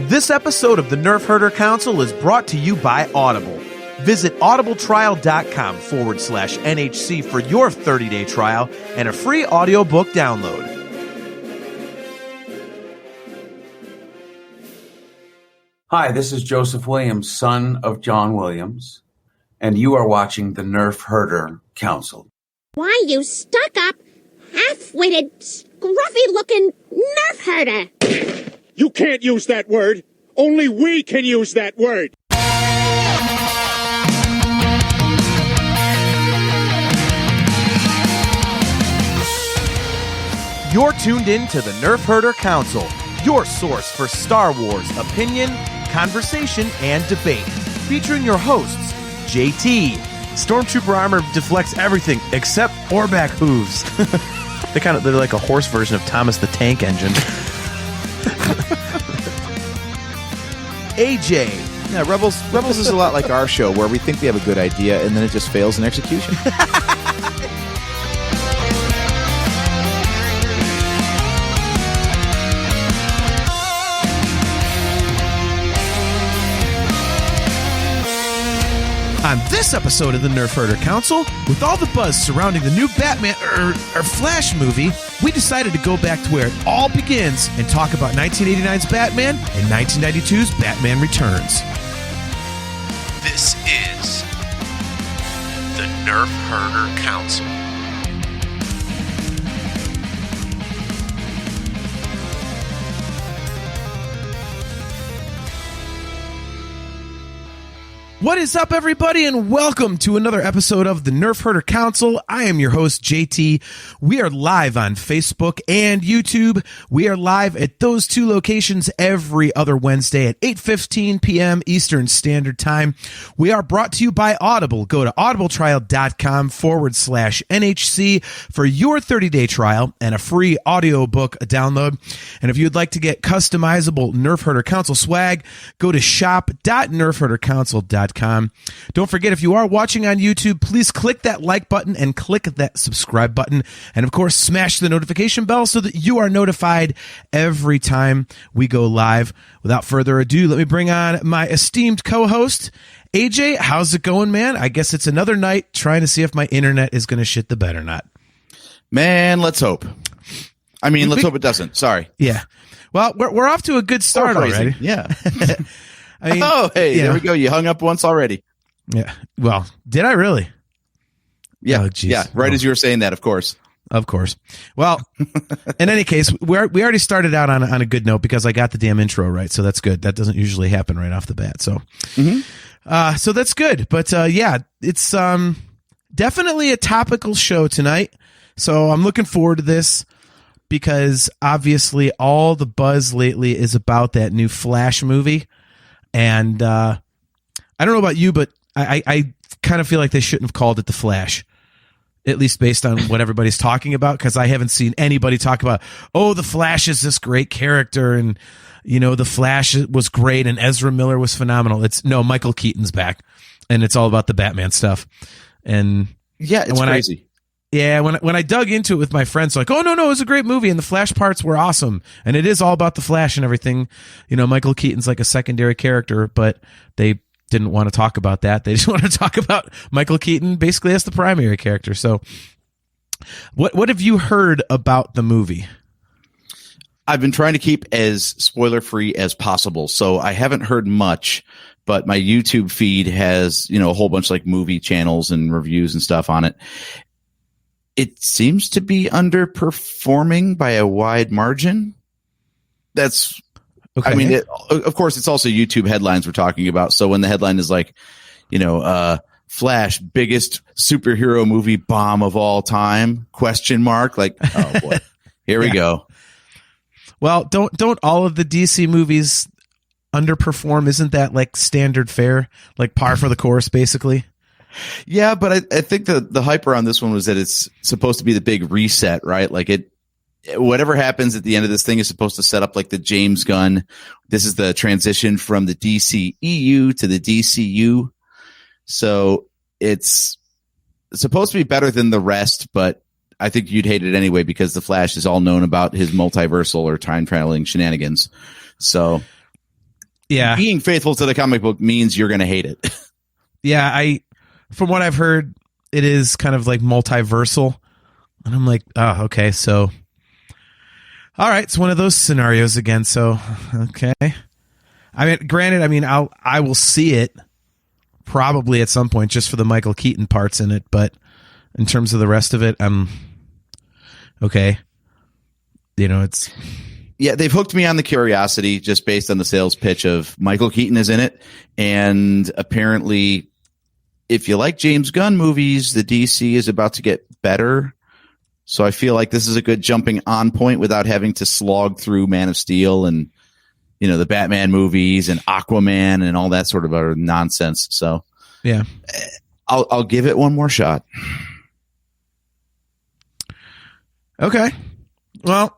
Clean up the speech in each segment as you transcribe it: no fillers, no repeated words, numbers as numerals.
This episode of the Nerf Herder Council is brought to you by Audible. Visit audibletrial.com/NHC for your 30-day trial and a free audiobook download. Hi, this is Joseph Williams, son of John Williams, and you are watching the Nerf Herder Council. Why, you stuck-up, half-witted, scruffy-looking Nerf herder! You can't use that word. Only we can use that word. You're tuned in to the Nerf Herder Council, your source for Star Wars opinion, conversation, and debate. Featuring your hosts, JT. Stormtrooper armor deflects everything except Orback hooves. They're like a horse version of Thomas the Tank Engine. AJ. Yeah, Rebels is a lot like our show, where we think we have a good idea and then it just fails in execution. On this episode of the Nerf Herder Council, with all the buzz surrounding the new Batman or Flash movie, we decided to go back to where it all begins and talk about 1989's Batman and 1992's Batman Returns. This is the Nerf Herder Council. What is up, everybody, and welcome to another episode of the Nerf Herder Council. I am your host, JT. We are live on Facebook and YouTube. We are live at those two locations every other Wednesday at 8:15 p.m. Eastern Standard Time. We are brought to you by Audible. Go to audibletrial.com/NHC for your 30-day trial and a free audiobook download. And if you'd like to get customizable Nerf Herder Council swag, go to shop.nerfherdercouncil.com. Don't forget, if you are watching on YouTube, please click that like button and click that subscribe button. And of course, smash the notification bell so that you are notified every time we go live. Without further ado, let me bring on my esteemed co-host, AJ. How's it going, man? I guess it's another night trying to see if my internet is going to shit the bed or not. Man, let's hope. I mean, let's hope it doesn't. Sorry. Yeah. Well, we're off to a good start already. Yeah. I mean, there we go. You hung up once already. Yeah. Well, did I really? Yeah. Oh, geez. Yeah. Right as you were saying that, of course. Of course. Well, in any case, we already started out on a good note because I got the damn intro right, so that's good. That doesn't usually happen right off the bat. So, so that's good. But yeah, it's definitely a topical show tonight. So I'm looking forward to this because obviously all the buzz lately is about that new Flash movie. And I don't know about you, but I kind of feel like they shouldn't have called it The Flash, at least based on what everybody's talking about, because I haven't seen anybody talk about, oh, The Flash is this great character, and, you know, The Flash was great, and Ezra Miller was phenomenal. No, Michael Keaton's back, and it's all about the Batman stuff. And yeah, it's crazy. When I dug into it with my friends, like, oh, no, it was a great movie, and the Flash parts were awesome, and it is all about the Flash and everything. You know, Michael Keaton's like a secondary character, but they didn't want to talk about that. They just want to talk about Michael Keaton basically as the primary character. So what have you heard about the movie? I've been trying to keep as spoiler-free as possible, so I haven't heard much, but my YouTube feed has, you know, a whole bunch of like movie channels and reviews and stuff on it. It seems to be underperforming by a wide margin. That's, okay. I mean, of course, it's also YouTube headlines we're talking about. So when the headline is like, you know, Flash, biggest superhero movie bomb of all time, ? Like, oh boy, here we go. Well, don't all of the DC movies underperform? Isn't that like standard fare, like par for the course, basically? Yeah, but I think the hype around this one was that it's supposed to be the big reset, right? Like whatever happens at the end of this thing is supposed to set up like the James Gunn. This is the transition from the DCEU to the DCU. So it's supposed to be better than the rest, but I think you'd hate it anyway because the Flash is all known about his multiversal or time traveling shenanigans. So Yeah. Being faithful to the comic book means you're going to hate it. Yeah, from what I've heard, it is kind of like multiversal. And I'm like, oh, okay, so all right, it's one of those scenarios again, so okay. I mean, granted, I will see it probably at some point just for the Michael Keaton parts in it, but in terms of the rest of it, I'm okay. It's yeah, they've hooked me on the curiosity just based on the sales pitch of Michael Keaton is in it. And apparently, if you like James Gunn movies, the DC is about to get better. So I feel like this is a good jumping on point without having to slog through Man of Steel and, the Batman movies and Aquaman and all that sort of other nonsense. So yeah, I'll give it one more shot. Okay. Well,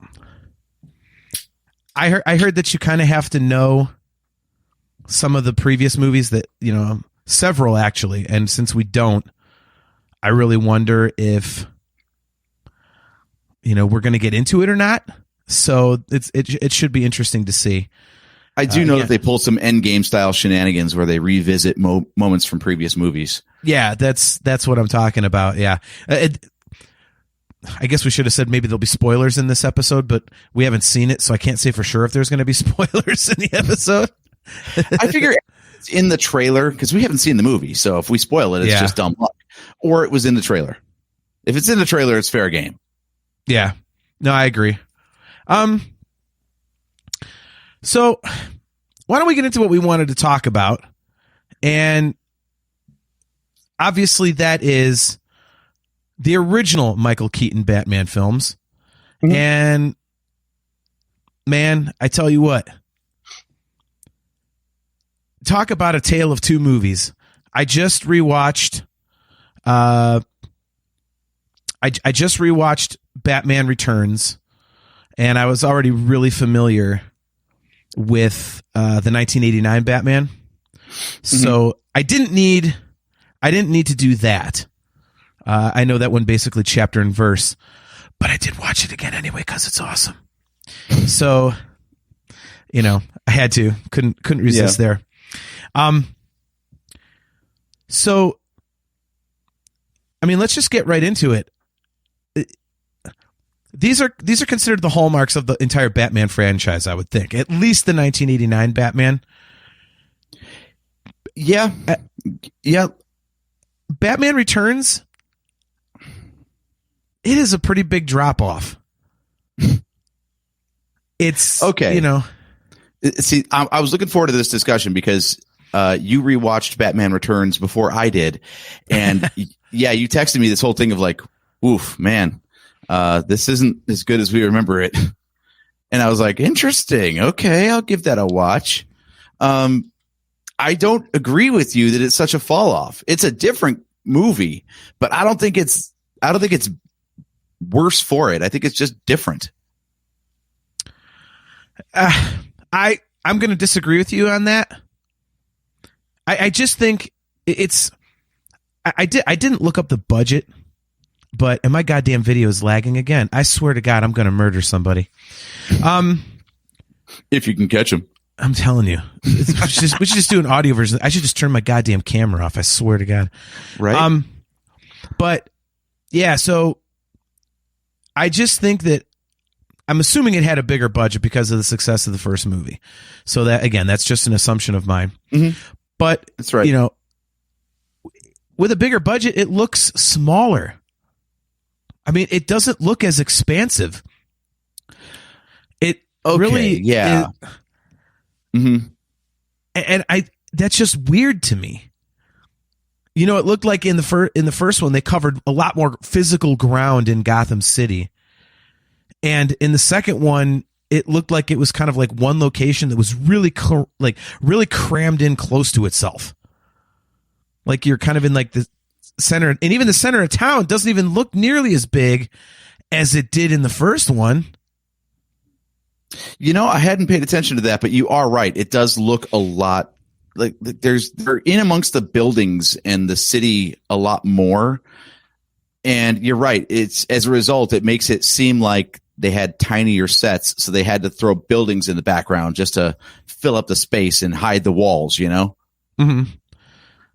I heard that you kind of have to know some of the previous movies that, several actually. And since we don't, I really wonder if, we're going to get into it or not. So it should be interesting to see. I do know that they pull some Endgame style shenanigans where they revisit moments from previous movies. Yeah, that's what I'm talking about. Yeah. I guess we should have said maybe there'll be spoilers in this episode, but we haven't seen it, so I can't say for sure if there's going to be spoilers in the episode. I figure it's in the trailer because we haven't seen the movie. So if we spoil it, it's just dumb luck. Or it was in the trailer. If it's in the trailer, it's fair game. Yeah. No, I agree. So why don't we get into what we wanted to talk about? And obviously that is the original Michael Keaton Batman films. Mm-hmm. And man, I tell you what, talk about a tale of two movies. I just rewatched, I just rewatched Batman Returns, and I was already really familiar with the 1989 Batman. Mm-hmm. So I didn't need to do that. I know that one basically chapter and verse, but I did watch it again anyway because it's awesome. So, I had to, couldn't resist there. So, let's just get right into it. These are considered the hallmarks of the entire Batman franchise, I would think. At least the 1989 Batman. Yeah. Batman Returns, it is a pretty big drop off. It's okay. See, I was looking forward to this discussion because you rewatched Batman Returns before I did, and you texted me this whole thing of like, "Oof, man, this isn't as good as we remember it." And I was like, "Interesting. Okay, I'll give that a watch." I don't agree with you that it's such a fall off. It's a different movie, but I don't think it's worse for it. I think it's just different. I'm going to disagree with you on that. I just think it's. I didn't look up the budget, but my goddamn video is lagging again. I swear to God, I'm going to murder somebody. If you can catch him. I'm telling you, we should just do an audio version. I should just turn my goddamn camera off. I swear to God. Right. But yeah, so I just think that I'm assuming it had a bigger budget because of the success of the first movie. So that, again, that's just an assumption of mine. Mm-hmm. But that's right. With a bigger budget, it looks smaller. It doesn't look as expansive. It really, yeah. Mm-hmm. And that's just weird to me. It looked like in the first one they covered a lot more physical ground in Gotham City, and in the second one it looked like it was kind of like one location that was really really crammed in close to itself. Like you're kind of in like the center, and even the center of town doesn't even look nearly as big as it did in the first one. I hadn't paid attention to that, but you are right. It does look a lot like they're in amongst the buildings and the city a lot more. And you're right. It's as a result, it makes it seem like they had tinier sets, so they had to throw buildings in the background just to fill up the space and hide the walls, you know? Mm-hmm.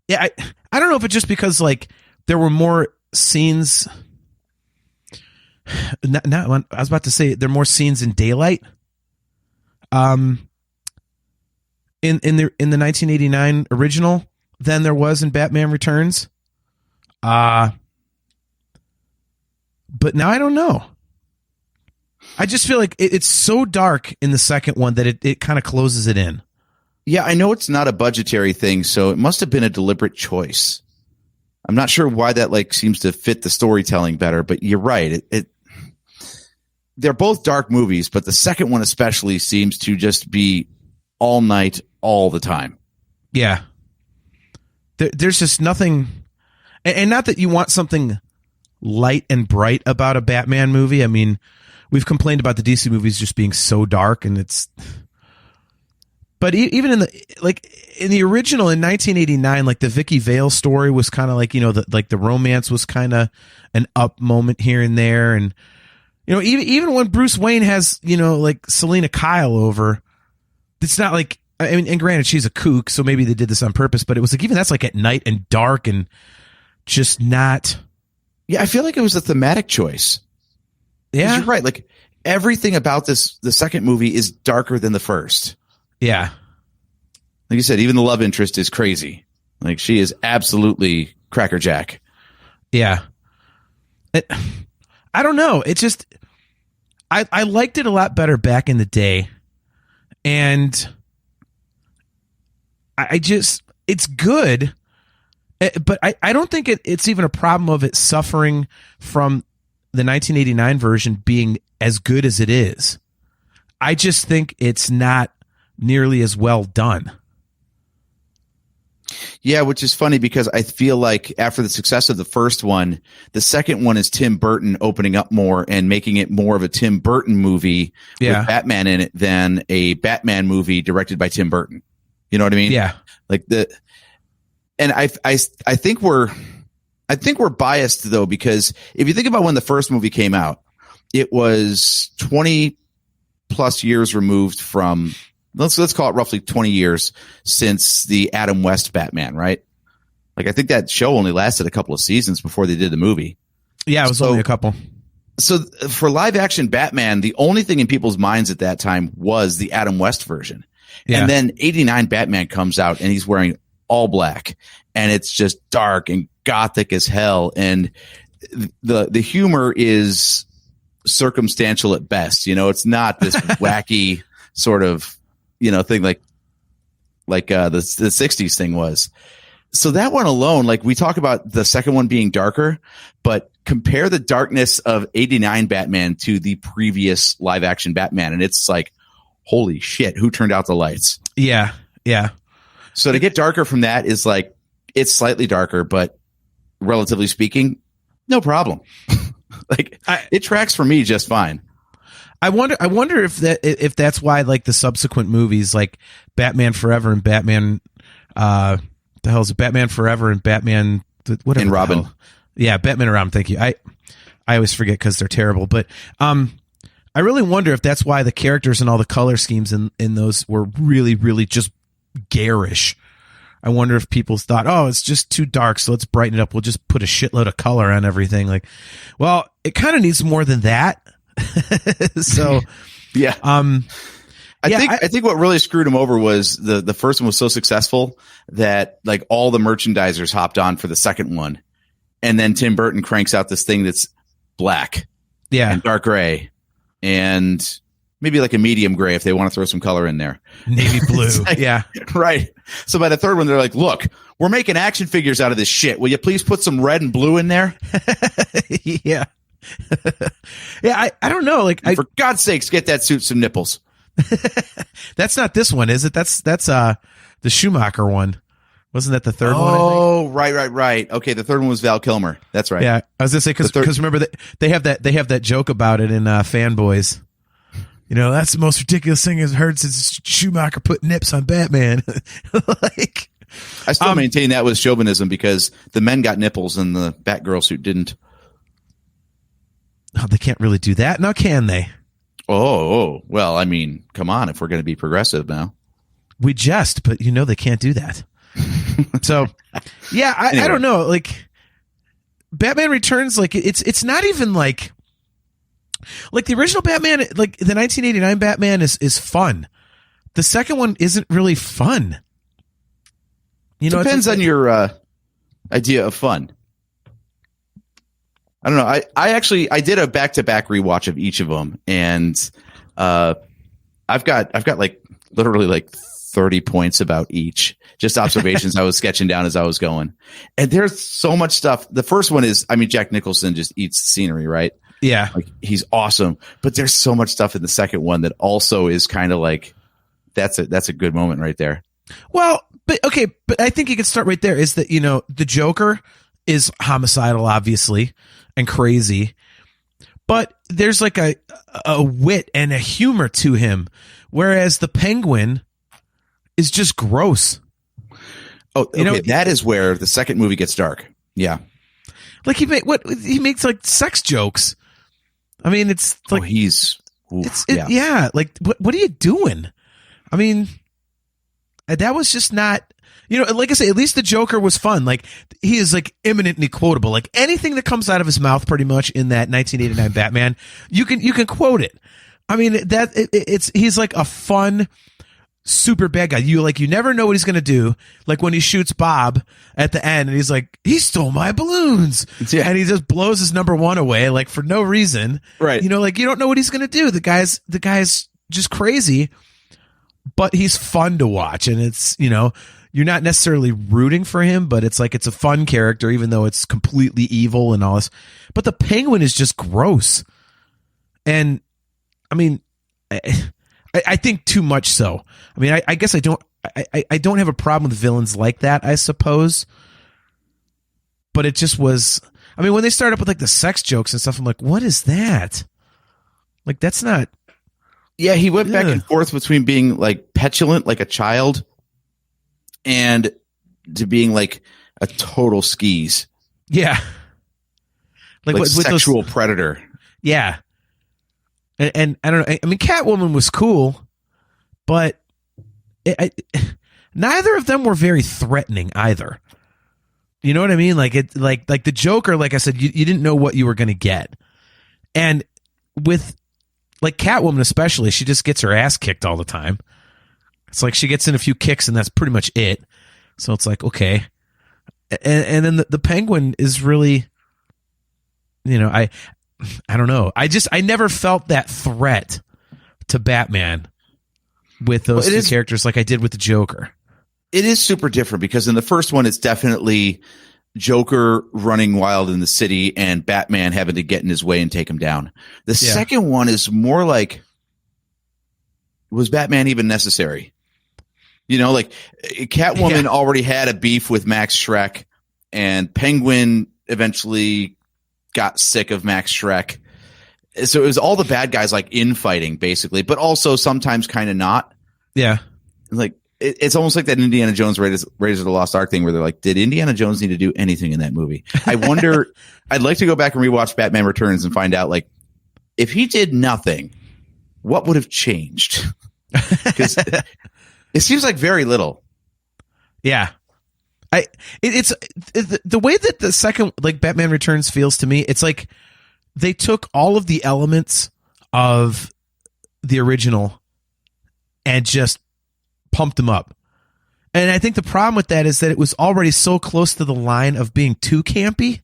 Yeah, I don't know if it's just because like there were more scenes. I was about to say there are more scenes in daylight. In the 1989 original than there was in Batman Returns. But now I don't know. I just feel like it's so dark in the second one that it kind of closes it in. Yeah, I know it's not a budgetary thing, so it must have been a deliberate choice. I'm not sure why that like seems to fit the storytelling better, but you're right. They're both dark movies, but the second one especially seems to just be all night, all the time. Yeah. There's just nothing, and not that you want something light and bright about a Batman movie. I mean, we've complained about the DC movies just being so dark, and it's. But even in the original in 1989, like the Vicky Vale story was kind of like, the romance was kind of an up moment here and there, and even when Bruce Wayne has like Selena Kyle over, it's not like, I mean, and granted she's a kook, so maybe they did this on purpose, but it was like even that's like at night and dark and just not. Yeah, I feel like it was a thematic choice. Yeah, you're right. Like everything about the second movie is darker than the first. Yeah. Like you said, even the love interest is crazy. Like she is absolutely crackerjack. Yeah. I don't know. It's just, I liked it a lot better back in the day. And it's good. But I don't think it's even a problem of it suffering from the 1989 version being as good as it is. I just think it's not nearly as well done. Yeah, which is funny because I feel like after the success of the first one, the second one is Tim Burton opening up more and making it more of a Tim Burton movie with Batman in it than a Batman movie directed by Tim Burton. You know what I mean? Yeah. Like and I think we're biased though, because if you think about when the first movie came out, it was 20 plus years removed from, let's call it roughly 20 years since the Adam West Batman, right? Like I think that show only lasted a couple of seasons before they did the movie. Yeah, it was only a couple. So for live action Batman, the only thing in people's minds at that time was the Adam West version. Yeah. And then 89 Batman comes out and he's wearing all black and it's just dark and gothic as hell. And the humor is circumstantial at best. It's not this wacky sort of, thing like the 60s thing was. So that one alone, like we talk about the second one being darker, but compare the darkness of 89 Batman to the previous live action Batman. And it's like, holy shit, who turned out the lights? Yeah. Yeah. So to get darker from that is like, it's slightly darker, but relatively speaking, no problem. It tracks for me just fine. I wonder if that's why like the subsequent movies like Batman Forever and Batman the hell is it? Batman Forever and Batman whatever and Robin. Yeah, Batman and Robin, thank you. I always forget because they're terrible, but I really wonder if that's why the characters and all the color schemes in those were really, really just garish. I wonder if people thought, oh, it's just too dark, so let's brighten it up. We'll just put a shitload of color on everything. Like, well, it kind of needs more than that. So, yeah. I think what really screwed him over was the first one was so successful that like all the merchandisers hopped on for the second one, and then Tim Burton cranks out this thing that's black, and dark gray, and maybe like a medium gray if they want to throw some color in there. Navy blue. Like, yeah. Right. So by the third one, they're like, look, we're making action figures out of this shit. Will you please put some red and blue in there? Yeah. Yeah. I don't know. Like, for God's sakes, get that suit some nipples. That's not this one, is it? That's the Schumacher one. Wasn't that the third one? Oh, right. Okay. The third one was Val Kilmer. That's right. Yeah. I was going to say, because remember they have that joke about it in Fanboys. That's the most ridiculous thing I've heard since Schumacher put nips on Batman. Like, I still maintain that was chauvinism because the men got nipples and the Batgirl suit didn't. Oh, they can't really do that now, can they? Oh, well, I mean, come on, if we're going to be progressive now. We jest, but they can't do that. So, yeah, I don't know. Like, Batman Returns, like, it's not even like the original Batman, like the 1989 Batman is fun. The second one isn't really fun. Depends on your idea of fun. I don't know. I did a back-to-back rewatch of each of them, and I've got like literally like 30 points about each, just observations I was sketching down as I was going. And there's so much stuff. The first one is, I mean, Jack Nicholson just eats the scenery, right? Yeah. Like, he's awesome. But there's so much stuff in the second one that also is kind of like, that's a good moment right there. Well, but I think you could start right there is that, the Joker is homicidal, obviously, and crazy, but there's like a wit and a humor to him, whereas the Penguin is just gross. Oh, okay. That is where the second movie gets dark. Yeah. Like he makes like sex jokes. I mean, it's like, yeah. Like what are you doing? I mean, that was just not, like I say, at least the Joker was fun. Like, he is like eminently quotable. Like, anything that comes out of his mouth pretty much in that 1989 Batman, you can quote it. I mean, he's like a fun, super bad guy. You never know what he's going to do. Like when he shoots Bob at the end and he's like, he stole my balloons. Yeah. And he just blows his number one away, like for no reason. Right. Like you don't know what he's going to do. The guy's just crazy, but he's fun to watch. And it's, you're not necessarily rooting for him, but it's like, it's a fun character, even though it's completely evil and all this. But the Penguin is just gross. And I mean, I think too much so. I mean, I guess I don't have a problem with villains like that, I suppose. But it just was, I mean, when they start up with like the sex jokes and stuff, I'm like, what is that? Like, that's not. Yeah, he went back and forth between being like petulant, like a child, and to being like a total skis. Yeah. Like with sexual predator. Yeah. And I don't know. I mean, Catwoman was cool, but neither of them were very threatening either. You know what I mean? Like like the Joker, like I said, you didn't know what you were going to get. And with like Catwoman especially, she just gets her ass kicked all the time. It's like she gets in a few kicks and that's pretty much it. So it's like, okay. And then the Penguin is really, I don't know. I never felt that threat to Batman with those two characters like I did with the Joker. It is super different because in the first one, it's definitely Joker running wild in the city and Batman having to get in his way and take him down. The second one is more like, was Batman even necessary? Like Catwoman already had a beef with Max Schreck, and Penguin eventually got sick of Max Schreck. So it was all the bad guys like infighting basically, but also sometimes kind of not. Yeah. Like it's almost like that Indiana Jones Raiders of the Lost Ark thing where they're like, did Indiana Jones need to do anything in that movie? I wonder, I'd like to go back and rewatch Batman Returns and find out like if he did nothing, what would have changed? Because it seems like very little. Yeah. It's the way that the second like Batman Returns feels to me. It's like they took all of the elements of the original and just pumped them up. And I think the problem with that is that it was already so close to the line of being too campy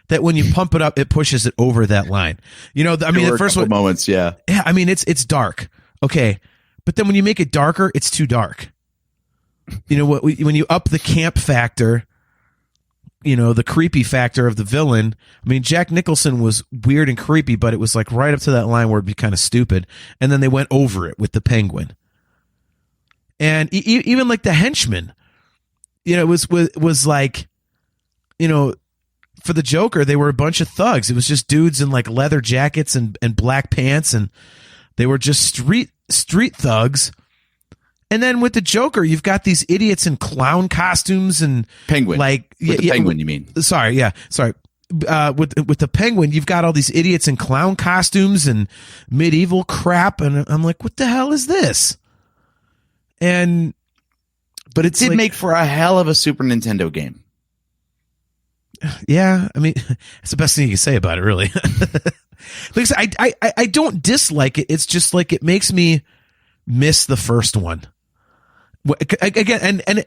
that when you pump it up, it pushes it over that line. I mean, the first one moments, yeah. Yeah, I mean, it's dark. Okay. But then when you make it darker, it's too dark. When you up the camp factor, the creepy factor of the villain. I mean, Jack Nicholson was weird and creepy, but it was like right up to that line where it'd be kind of stupid. And then they went over it with the Penguin. And even like the henchmen, it was like, for the Joker, they were a bunch of thugs. It was just dudes in like leather jackets and black pants, and they were just street thugs. And then with the Joker, you've got these idiots in clown costumes and Penguin. Like Penguin, you mean? Sorry. with the Penguin, you've got all these idiots in clown costumes and medieval crap, and I'm like, what the hell is this? But it did make for a hell of a Super Nintendo game. Yeah, I mean, it's the best thing you can say about it, really. Like I don't dislike it. It's just like it makes me miss the first one. Again, and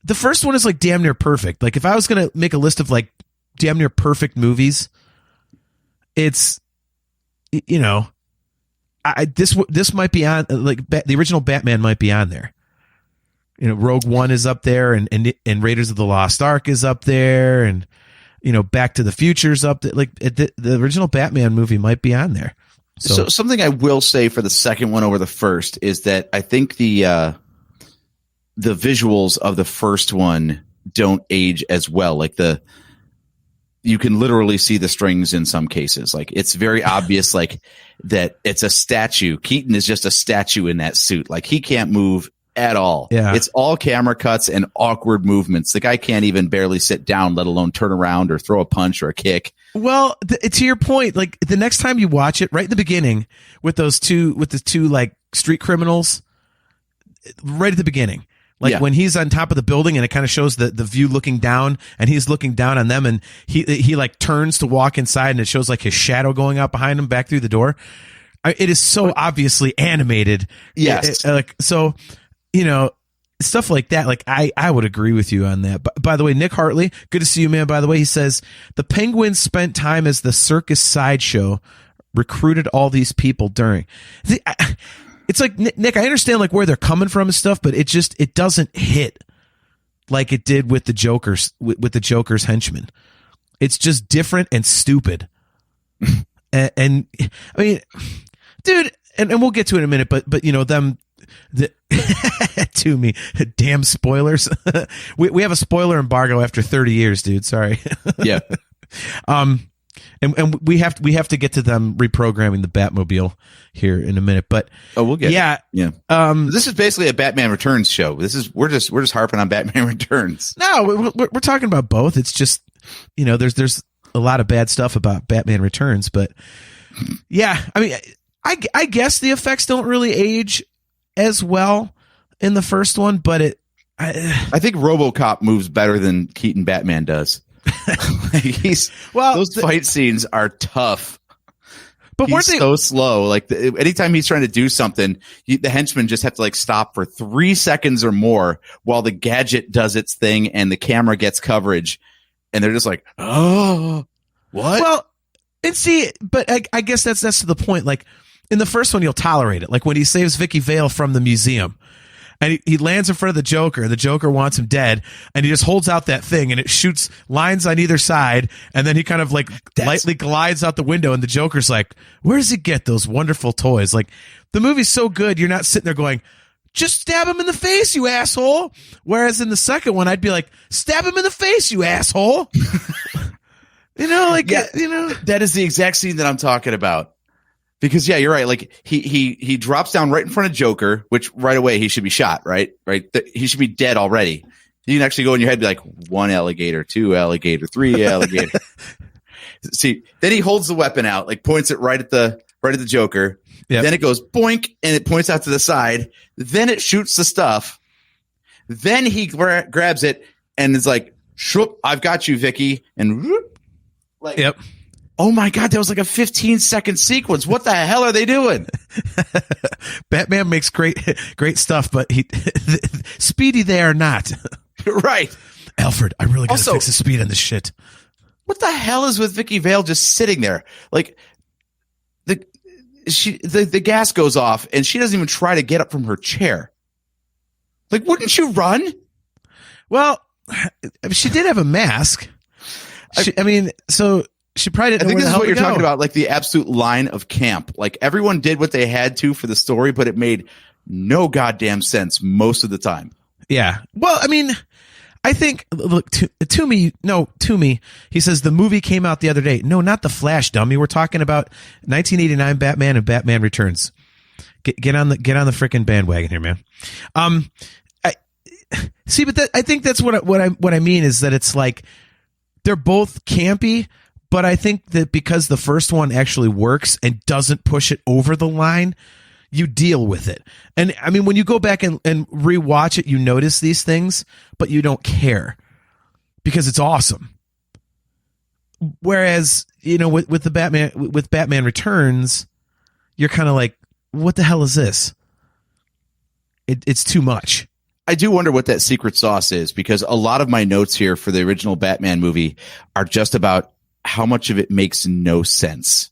the first one is like damn near perfect. Like if I was gonna make a list of like damn near perfect movies, it's this might be on, like the original Batman might be on there. Rogue One is up there, and Raiders of the Lost Ark is up there, and Back to the Future's up there. Like the original Batman movie might be on there. So something I will say for the second one over the first is that I think the visuals of the first one don't age as well. Like you can literally see the strings in some cases. Like it's very obvious, like that it's a statue. Keaton is just a statue in that suit. Like he can't move at all. Yeah. It's all camera cuts and awkward movements. The guy can't even barely sit down, let alone turn around or throw a punch or a kick. Well, to your point, like the next time you watch it, right in the beginning with the two like street criminals, right at the beginning, like when he's on top of the building and it kind of shows the view looking down and he's looking down on them and he like turns to walk inside and it shows like his shadow going out behind him back through the door. It is so obviously animated. Yes. Stuff like that. Like I would agree with you on that. But by the way, Nick Hartley, good to see you, man. By the way, he says the Penguins spent time as the circus sideshow, recruited all these people during. It's like, Nick, I understand like where they're coming from and stuff, but it doesn't hit like it did with the Joker's with the Joker's henchmen. It's just different and stupid. and I mean, dude, and we'll get to it in a minute, but them. To me, damn spoilers. we have a spoiler embargo after 30 years, dude. Sorry. Yeah. And we have to get to them reprogramming the Batmobile here in a minute, but we'll get yeah. This is basically a Batman Returns show. We're just harping on Batman Returns. No, we're talking about both. It's just there's a lot of bad stuff about Batman Returns, but yeah, I mean, I guess the effects don't really age as well in the first one, but I think RoboCop moves better than Keaton Batman does. Those fight scenes are tough, but he's so slow. Like anytime he's trying to do something, the henchmen just have to like stop for 3 seconds or more while the gadget does its thing and the camera gets coverage, and they're just like, oh, what? Well, and see, but I guess that's to the point. Like in the first one, you'll tolerate it. Like when he saves Vicky Vale from the museum. And he lands in front of the Joker wants him dead, and he just holds out that thing, and it shoots lines on either side, and then he kind of like lightly glides out the window, and the Joker's like, where does he get those wonderful toys? Like, the movie's so good, you're not sitting there going, just stab him in the face, you asshole. Whereas in the second one, I'd be like, stab him in the face, you asshole. That is the exact scene that I'm talking about. Because you're right. Like he drops down right in front of Joker, which right away he should be shot. Right. He should be dead already. You can actually go in your head and be like 1 alligator, 2 alligator, 3 alligator. See, then he holds the weapon out, like points it right at the Joker. Yep. Then it goes boink and it points out to the side. Then it shoots the stuff. Then he grabs it and is like, "Shoop, I've got you, Vicky." And whoop, like, yep. Oh my God, that was like a 15-second sequence. What the hell are they doing? Batman makes great stuff, but speedy they are not. Right. Alfred, I really got to fix the speed on this shit. What the hell is with Vicky Vale just sitting there? Like the gas goes off and she doesn't even try to get up from her chair. Like, wouldn't you run? Well, she did have a mask. She probably didn't. I think this is what you're talking about. about, like the absolute line of camp. Like everyone did what they had to for the story, but it made no goddamn sense most of the time. Yeah. Well, I mean, I think, look, to me, he says the movie came out the other day. No, not The Flash, dummy. We're talking about 1989 Batman and Batman Returns. Get on the frickin' bandwagon here, man. I think that's what I mean is that it's like they're both campy, but I think that because the first one actually works and doesn't push it over the line, you deal with it. And I mean, when you go back and rewatch it, you notice these things, but you don't care because it's awesome. Whereas, you know, with Batman Returns, you're kind of like, what the hell is this? It's too much. I do wonder what that secret sauce is, because a lot of my notes here for the original Batman movie are just about how much of it makes no sense.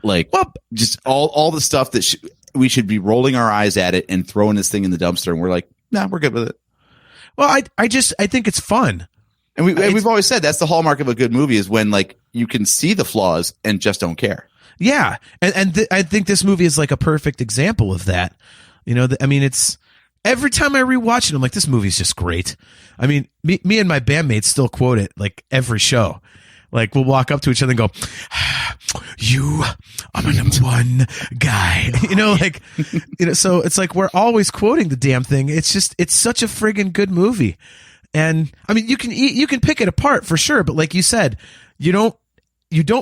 Like, well, just all the stuff that we should be rolling our eyes at it and throwing this thing in the dumpster, and we're like, nah, we're good with it. Well, I think it's fun. And we've always said that's the hallmark of a good movie, is when like you can see the flaws and just don't care. Yeah. And I think this movie is like a perfect example of that. You know, I mean, it's every time I rewatch it, I'm like, this movie's just great. I mean, me and my bandmates still quote it like every show. Like, we'll walk up to each other and go, you are my number one guy. You know, like, you know, so it's like we're always quoting the damn thing. It's just, it's such a friggin' good movie. And I mean, you can pick it apart for sure, but like you said, you don't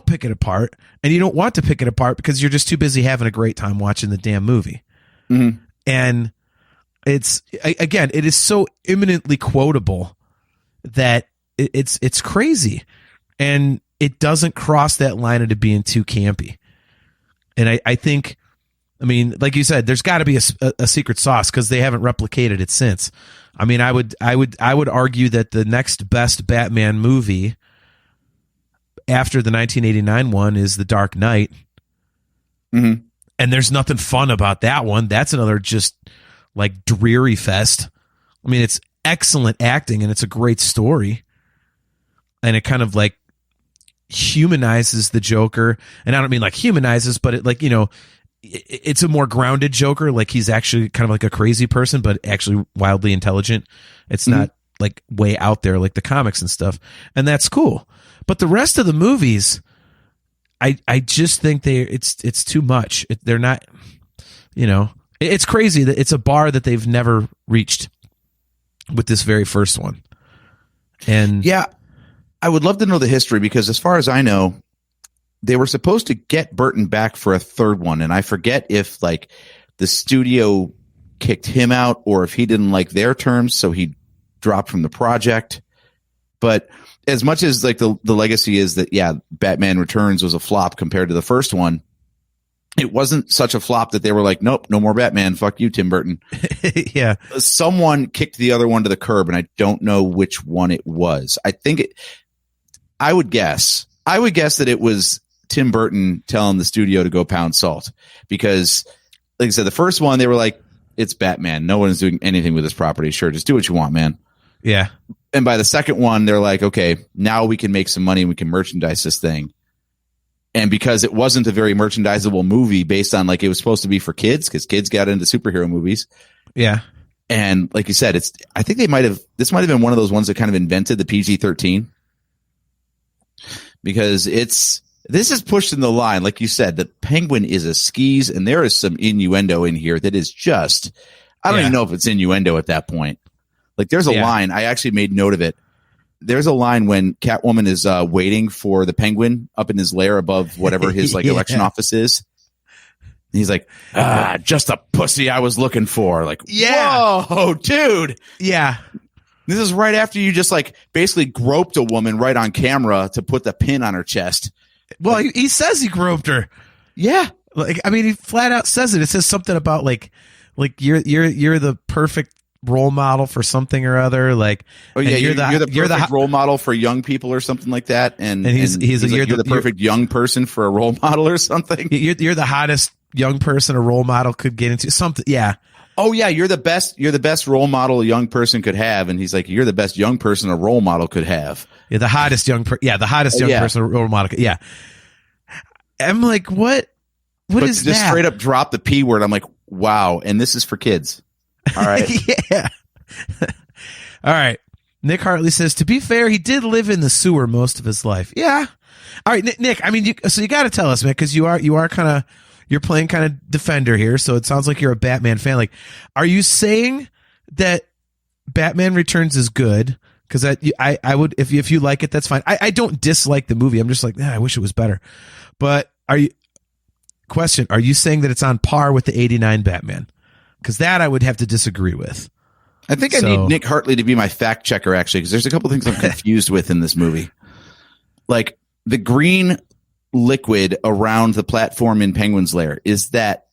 pick it apart, and you don't want to pick it apart because you're just too busy having a great time watching the damn movie. Mm-hmm. And it is so imminently quotable that it's crazy. And it doesn't cross that line into being too campy. And I think, I mean, like you said, there's got to be a secret sauce because they haven't replicated it since. I mean, I would argue that the next best Batman movie after the 1989 one is The Dark Knight. Mm-hmm. And there's nothing fun about that one. That's another just like dreary fest. I mean, it's excellent acting and it's a great story. And it kind of like humanizes the Joker. And I don't mean like humanizes, but it like, you know, it's a more grounded Joker. Like he's actually kind of like a crazy person, but actually wildly intelligent. It's not like way out there like the comics and stuff. And that's cool. But the rest of the movies, I just think it's too much. They're not, you know, it's crazy that it's a bar that they've never reached with this very first one. And yeah, I would love to know the history, because as far as I know, they were supposed to get Burton back for a third one. And I forget if like the studio kicked him out or if he didn't like their terms, so he dropped from the project. But as much as like the legacy is that, yeah, Batman Returns was a flop compared to the first one, it wasn't such a flop that they were like, nope, no more Batman. Fuck you, Tim Burton. Yeah. Someone kicked the other one to the curb, and I don't know which one it was. I would guess that it was Tim Burton telling the studio to go pound salt, because like I said, the first one, they were like, it's Batman. No one is doing anything with this property. Sure. Just do what you want, man. Yeah. And by the second one, they're like, okay, now we can make some money and we can merchandise this thing. And because it wasn't a very merchandisable movie based on like it was supposed to be for kids, because kids got into superhero movies. Yeah. And like you said, I think this might have been one of those ones that kind of invented the PG-13, because this is pushing the line. Like you said, the Penguin is a skis, and there is some innuendo in here that is just, I don't even know if it's innuendo at that point. Like there's a line, I actually made note of it. There's a line when Catwoman is waiting for the Penguin up in his lair above whatever his like election office is. And he's like, just a pussy I was looking for. Like, whoa, dude. Yeah. This is right after you just like basically groped a woman right on camera to put the pin on her chest. Well, he says he groped her. Yeah. Like, I mean, he flat out says it. It says something about like you're the perfect role model for something or other. Like, oh yeah, you're the perfect role model for young people or something like that. And he's like, you're the perfect young person for a role model or something. You're the hottest young person a role model could get into something. Yeah. Oh yeah, you're the best role model a young person could have. And he's like, you're the best young person a role model could have. Yeah, the hottest young person a role model. Yeah. I'm like, what is just that? Straight up drop the P word. I'm like, wow. And this is for kids. All right. Yeah. All right. Nick Hartley says, to be fair, he did live in the sewer most of his life. Yeah. All right, Nick. I mean, you got to tell us, man, because you're playing kind of defender here. So it sounds like you're a Batman fan. Like, are you saying that Batman Returns is good Because I would, if you like it, that's fine. I don't dislike the movie. I'm just like, I wish it was better. But are you saying that it's on par with the 89 Batman? Because that I would have to disagree with. I think I need Nick Hartley to be my fact checker, actually, because there's a couple things I'm confused with in this movie. Like the green liquid around the platform in Penguin's lair, is that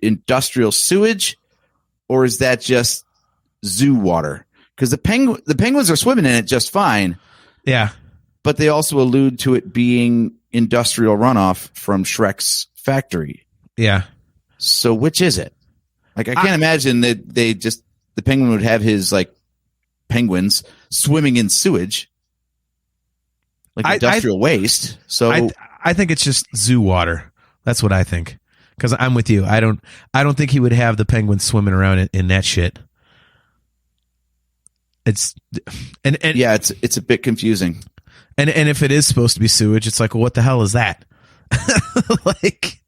industrial sewage or is that just zoo water? Because the penguins are swimming in it just fine. Yeah. But they also allude to it being industrial runoff from Shrek's factory. Yeah. So which is it? Like, I can't imagine that the penguin would have his like penguins swimming in sewage, like industrial waste. So I think it's just zoo water. That's what I think. Because I'm with you. I don't think he would have the penguins swimming around in that shit. It's a bit confusing. And if it is supposed to be sewage, it's like, well, what the hell is that? Like,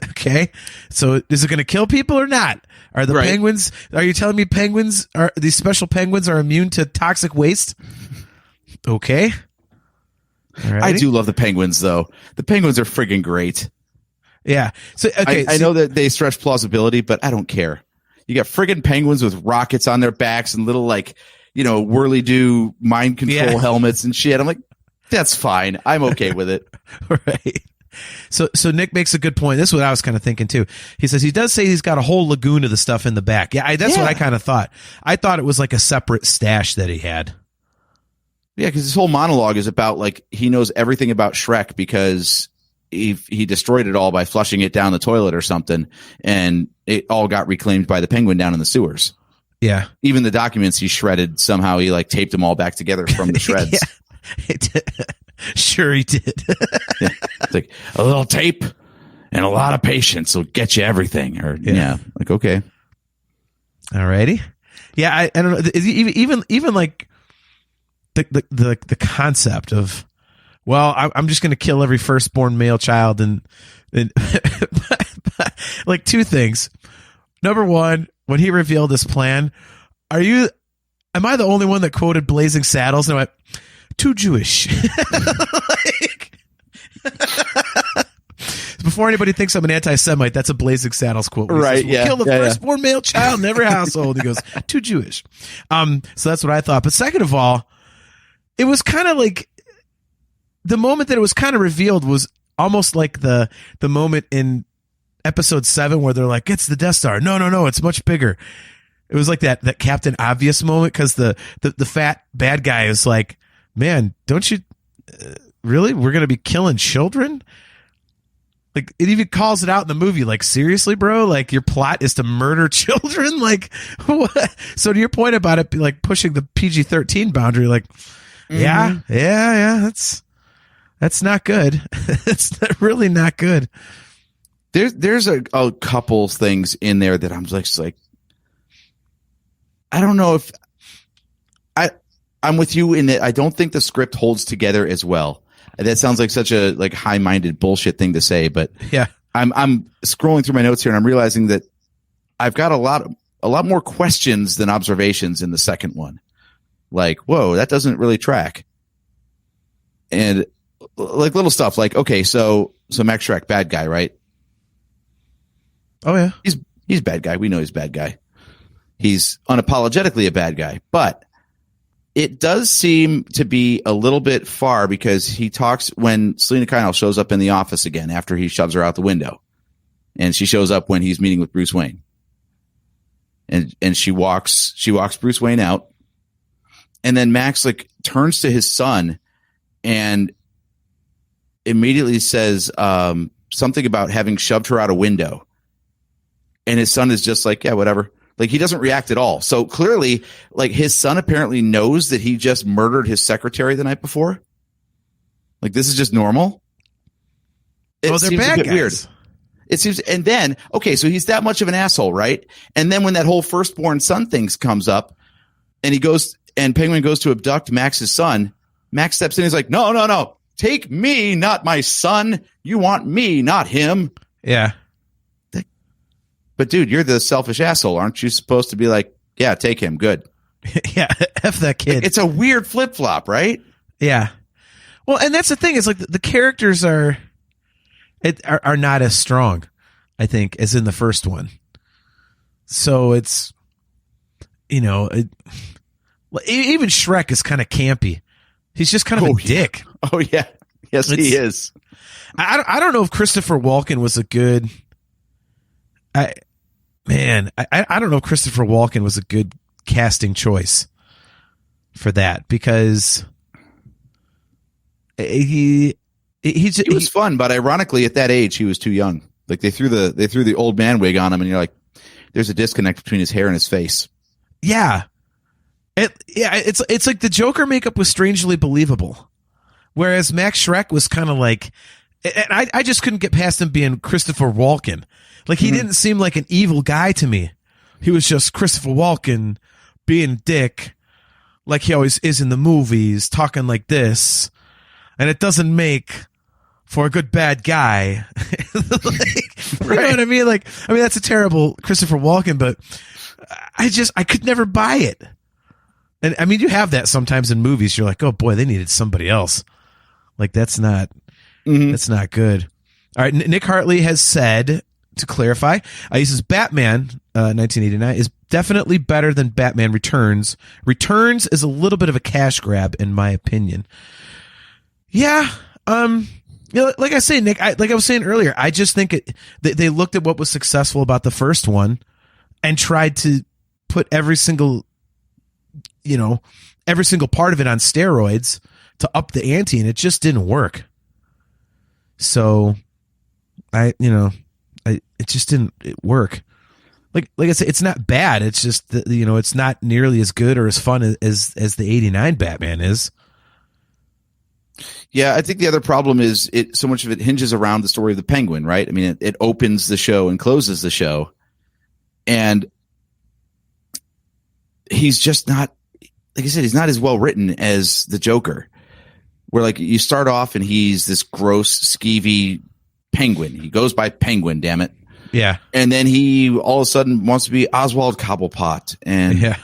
okay, so is it going to kill people or not? Are the penguins? Are you telling me these special penguins are immune to toxic waste? Okay, alrighty. I do love the penguins, though. The penguins are friggin' great. Yeah. So okay, I know that they stretch plausibility, but I don't care. You got friggin' penguins with rockets on their backs and little whirly-do mind control helmets and shit. I'm like, that's fine. I'm okay with it. Right. So Nick makes a good point. This is what I was kind of thinking too. He says he does say he's got a whole lagoon of the stuff in the back. Yeah, that's what I kind of thought. I thought it was like a separate stash that he had. Yeah, because his whole monologue is about like he knows everything about Shrek because he destroyed it all by flushing it down the toilet or something, and it all got reclaimed by the penguin down in the sewers. Yeah. Even the documents he shredded, somehow he like taped them all back together from the shreds. Sure he did. Yeah. It's like a little tape and a lot of patience will get you everything. Or like, okay. Alrighty. Yeah, I don't know. Even like the concept of, well, I'm just going to kill every firstborn male child and like two things. Number one, when he revealed this plan, am I the only one that quoted Blazing Saddles? And I went, too Jewish. Before anybody thinks I'm an anti-Semite, that's a Blazing Saddles quote. Right, says, kill the firstborn male child in every household. He goes, too Jewish. So that's what I thought. But second of all, it was kind of like the moment that it was kind of revealed was almost like the moment in episode 7 where they're like, it's the Death Star. No, it's much bigger. It was like that Captain Obvious moment because the fat bad guy is like, man, don't you really? We're going to be killing children? Like, it even calls it out in the movie. Like, seriously, bro? Like, your plot is to murder children? Like, what? So to your point about it, like pushing the PG-13 boundary, like, yeah, that's not good. It's really not good. There's a couple things in there that I'm just like, I don't know if I'm with you in that I don't think the script holds together as well. That sounds like such a like high-minded bullshit thing to say, but yeah, I'm scrolling through my notes here and I'm realizing that I've got a lot more questions than observations in the second one. Like, whoa, that doesn't really track. And like little stuff like, okay, so Max Shrek, bad guy, right? Oh yeah. He's a bad guy. We know he's a bad guy. He's unapologetically a bad guy, but it does seem to be a little bit far because he talks when Selena Kyle shows up in the office again after he shoves her out the window, and she shows up when he's meeting with Bruce Wayne, and she walks Bruce Wayne out, and then Max like turns to his son and immediately says something about having shoved her out a window, and his son is just like, yeah, whatever. Like, he doesn't react at all. So clearly, like, his son apparently knows that he just murdered his secretary the night before. Like, this is just normal. Well, they're bad guys. Weird. It seems, and then, okay, so he's that much of an asshole, right? And then when that whole firstborn son thing comes up, and Penguin goes to abduct Max's son, Max steps in and he's like, no. Take me, not my son. You want me, not him. Yeah. But dude, you're the selfish asshole. Aren't you supposed to be like, yeah, take him. Good. Yeah, F that kid. It's a weird flip flop, right? Yeah. Well, and that's the thing is like the characters are not as strong, I think, as in the first one. So it's, even Shrek is kind of campy. He's just kind of a dick. Oh yeah. Yes, he is. I don't know if Christopher Walken was a good. I don't know if Christopher Walken was a good casting choice for that because he was fun, but ironically at that age he was too young. Like they threw the old man wig on him, and you're like, there's a disconnect between his hair and his face. Yeah, it's like the Joker makeup was strangely believable, whereas Max Schreck was kind of like, and I just couldn't get past him being Christopher Walken. Like he didn't seem like an evil guy to me. He was just Christopher Walken being a dick, like he always is in the movies, talking like this, and it doesn't make for a good bad guy. You know what I mean? Like, that's a terrible Christopher Walken, but I could never buy it. And I mean, you have that sometimes in movies. You're like, oh boy, they needed somebody else. Like that's not good. All right. Nick Hartley has said, to clarify, he says Batman 1989 is definitely better than Batman Returns. Returns is a little bit of a cash grab, in my opinion. Yeah. Like I say, Nick, like I was saying earlier, I just think they looked at what was successful about the first one and tried to put every single part of it on steroids to up the ante, and it just didn't work. So it just didn't work. Like I said, it's not bad. It's just that, it's not nearly as good or as fun as the 89 Batman is. Yeah, I think the other problem is so much of it hinges around the story of the Penguin, right? I mean, it opens the show and closes the show, and he's just not, like I said, he's not as well written as the Joker. Where like you start off and he's this gross, skeevy penguin. He goes by Penguin, damn it. Yeah. And then he all of a sudden wants to be Oswald Cobblepot and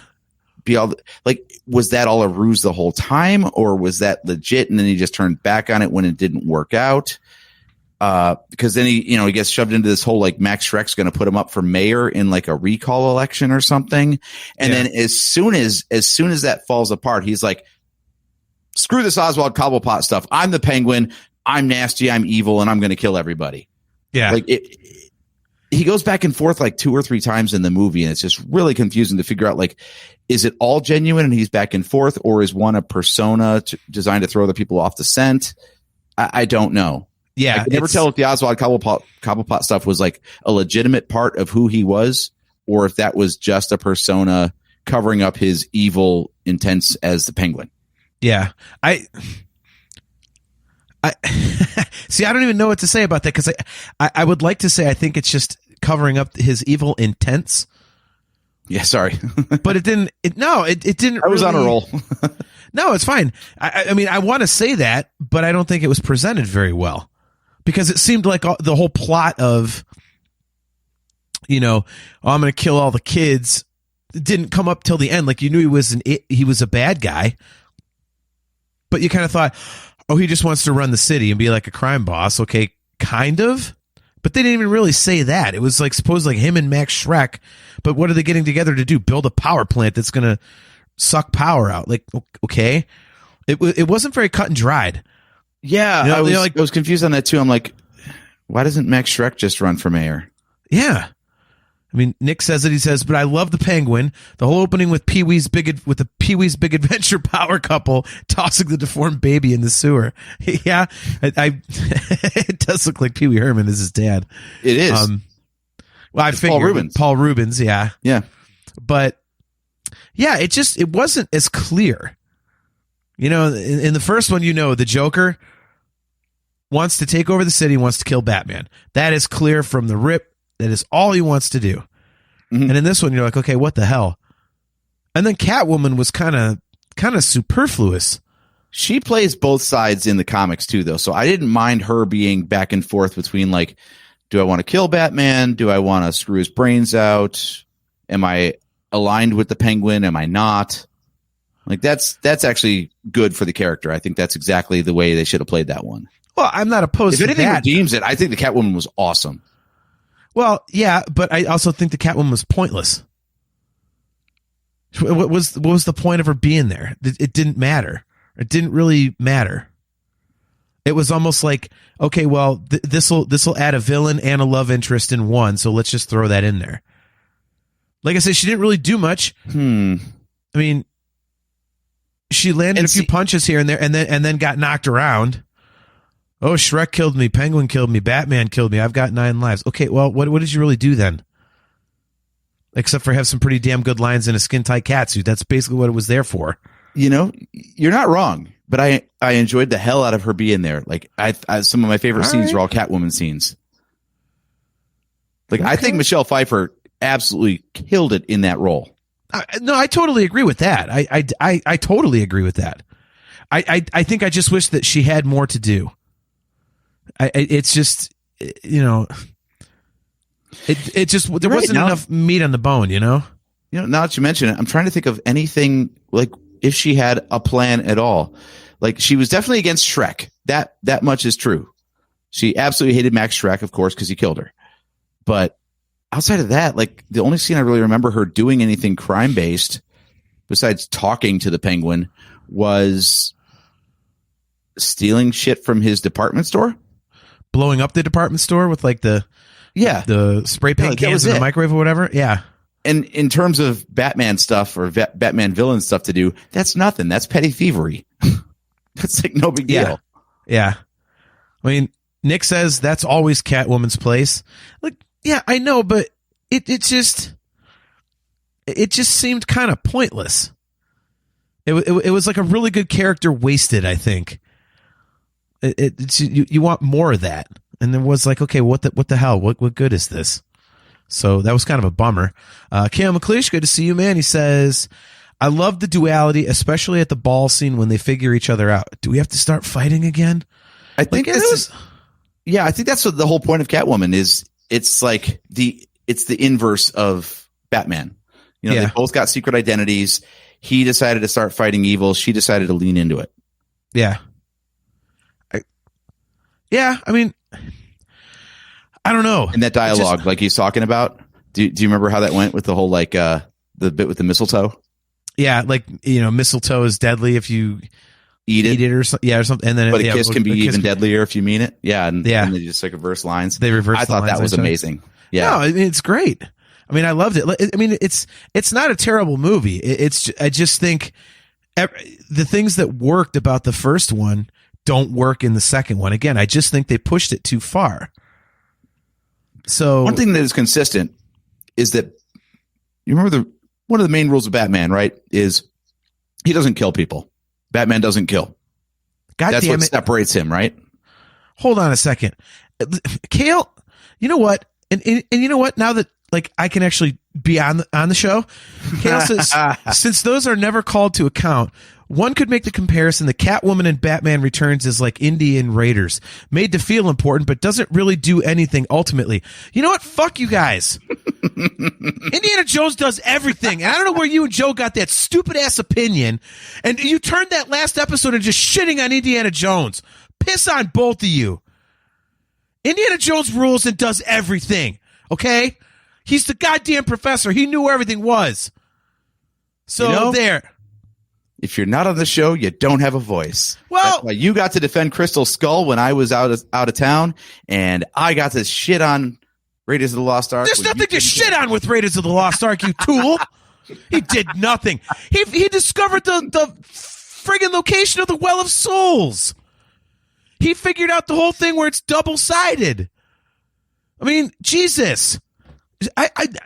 be all like, was that all a ruse the whole time, or was that legit? And then he just turned back on it when it didn't work out. Because then he gets shoved into this whole like Max Schreck's going to put him up for mayor in like a recall election or something. And then as soon as that falls apart, he's like, screw this Oswald Cobblepot stuff. I'm the Penguin. I'm nasty. I'm evil. And I'm going to kill everybody. Yeah. Like he goes back and forth like 2 or 3 times in the movie. And it's just really confusing to figure out, like, is it all genuine and he's back and forth, or is one a persona designed to throw the people off the scent? I don't know. Yeah. I can never tell if the Oswald Cobblepot stuff was like a legitimate part of who he was, or if that was just a persona covering up his evil intents as the Penguin. Yeah. I see, I don't even know what to say about that, because I would like to say I think it's just covering up his evil intents. Yeah, sorry. But it didn't. It didn't. I was on a roll. No, it's fine. I mean, I want to say that, but I don't think it was presented very well, because it seemed like the whole plot of, I'm going to kill all the kids didn't come up till the end. Like, you knew he was a bad guy, but you kind of thought, oh, he just wants to run the city and be like a crime boss. Okay, kind of. But they didn't even really say that. It was like supposedly him and Max Schreck. But what are they getting together to do? Build a power plant that's going to suck power out. Like, okay. It wasn't very cut and dried. Yeah. I was confused on that too. I'm like, why doesn't Max Schreck just run for mayor? Yeah. I mean, Nick says it. He says, but I love the Penguin. The whole opening with the Pee-wee's Big Adventure power couple tossing the deformed baby in the sewer. Yeah, it does look like Pee Wee Herman is his dad. It is. Well, I figured Paul Rubens. Yeah, yeah. But yeah, it wasn't as clear. In the first one, the Joker wants to take over the city, wants to kill Batman. That is clear from the rip. That is all he wants to do. Mm-hmm. And in this one, you're like, okay, what the hell? And then Catwoman was kind of superfluous. She plays both sides in the comics too, though. So I didn't mind her being back and forth between, like, do I want to kill Batman? Do I want to screw his brains out? Am I aligned with the Penguin? Am I not? Like that's actually good for the character. I think that's exactly the way they should have played that one. Well, I'm not opposed If to anything that. redeems it, I think the Catwoman was awesome. Well, yeah, but I also think the Catwoman was pointless. What was the point of her being there? It didn't matter. It didn't really matter. It was almost like, okay, well, this will add a villain and a love interest in one, so let's just throw that in there. Like I said, she didn't really do much. I mean, she landed a few punches here and there, and then got knocked around. Oh, Shrek killed me, Penguin killed me, Batman killed me. I've got 9 lives. Okay, well, what did you really do then? Except for have some pretty damn good lines in a skin-tight catsuit. That's basically what it was there for. You know, you're not wrong, but I enjoyed the hell out of her being there. Like I some of my favorite scenes are all Catwoman scenes. Like I think Michelle Pfeiffer absolutely killed it in that role. No, I totally agree with that. I totally agree with that. I think I just wish that she had more to do. It's just, you know, it just there wasn't enough meat on the bone, you know. You know, now that you mention it, I'm trying to think of anything like if she had a plan at all. Like she was definitely against Shrek. That much is true. She absolutely hated Max Shrek, of course, because he killed her. But outside of that, like the only scene I really remember her doing anything crime based, besides talking to the Penguin, was stealing shit from his department store, blowing up the department store with like the spray paint cans in the microwave or whatever. Yeah. And in terms of Batman stuff or Batman villain stuff to do, that's nothing. That's petty thievery. That's like no big deal. Yeah. I mean, Nick says that's always Catwoman's place. Like, yeah, I know, but it just seemed kind of pointless. It was like a really good character wasted, I think. You want more of that. And there was like, okay, what the hell? What good is this? So that was kind of a bummer. Cam McLeish, good to see you, man. He says, I love the duality, especially at the ball scene when they figure each other out. Do we have to start fighting again? I think I think that's what the whole point of Catwoman is. It's like it's the inverse of Batman. You know, they both got secret identities. He decided to start fighting evil. She decided to lean into it. Yeah. I mean, I don't know. And that dialogue, like he's talking about, do you remember how that went with the whole, like, the bit with the mistletoe? Yeah. Like, you know, mistletoe is deadly if you eat it or something. Yeah. Or something. And then, but a kiss can be even deadlier if you mean it. Yeah. And they just like reverse lines. They reverse. I thought that was amazing. Yeah. No, I mean, it's great. I mean, I loved it. I mean, it's not a terrible movie. I just think the things that worked about the first one don't work in the second one. Again, I just think they pushed it too far. So one thing that is consistent is that you remember one of the main rules of Batman, right? Is he doesn't kill people. Batman doesn't kill. That's what separates him, right? Hold on a second, Kale. You know what? And you know what? Now that like I can actually be on the show, Kale says since those are never called to account, one could make the comparison that Catwoman in Batman Returns is like Indian Raiders, made to feel important, but doesn't really do anything ultimately. You know what? Fuck you guys. Indiana Jones does everything. And I don't know where you and Joe got that stupid ass opinion. And you turned that last episode and just shitting on Indiana Jones. Piss on both of you. Indiana Jones rules and does everything. Okay? He's the goddamn professor. He knew where everything was. So there. If you're not on the show, you don't have a voice. Well, that's why you got to defend Crystal Skull when I was out of town, and I got to shit on Raiders of the Lost Ark. There's nothing to shit on with Raiders of the Lost Ark, you tool. He did nothing. He discovered the friggin' location of the Well of Souls. He figured out the whole thing where it's double-sided. I mean, Jesus.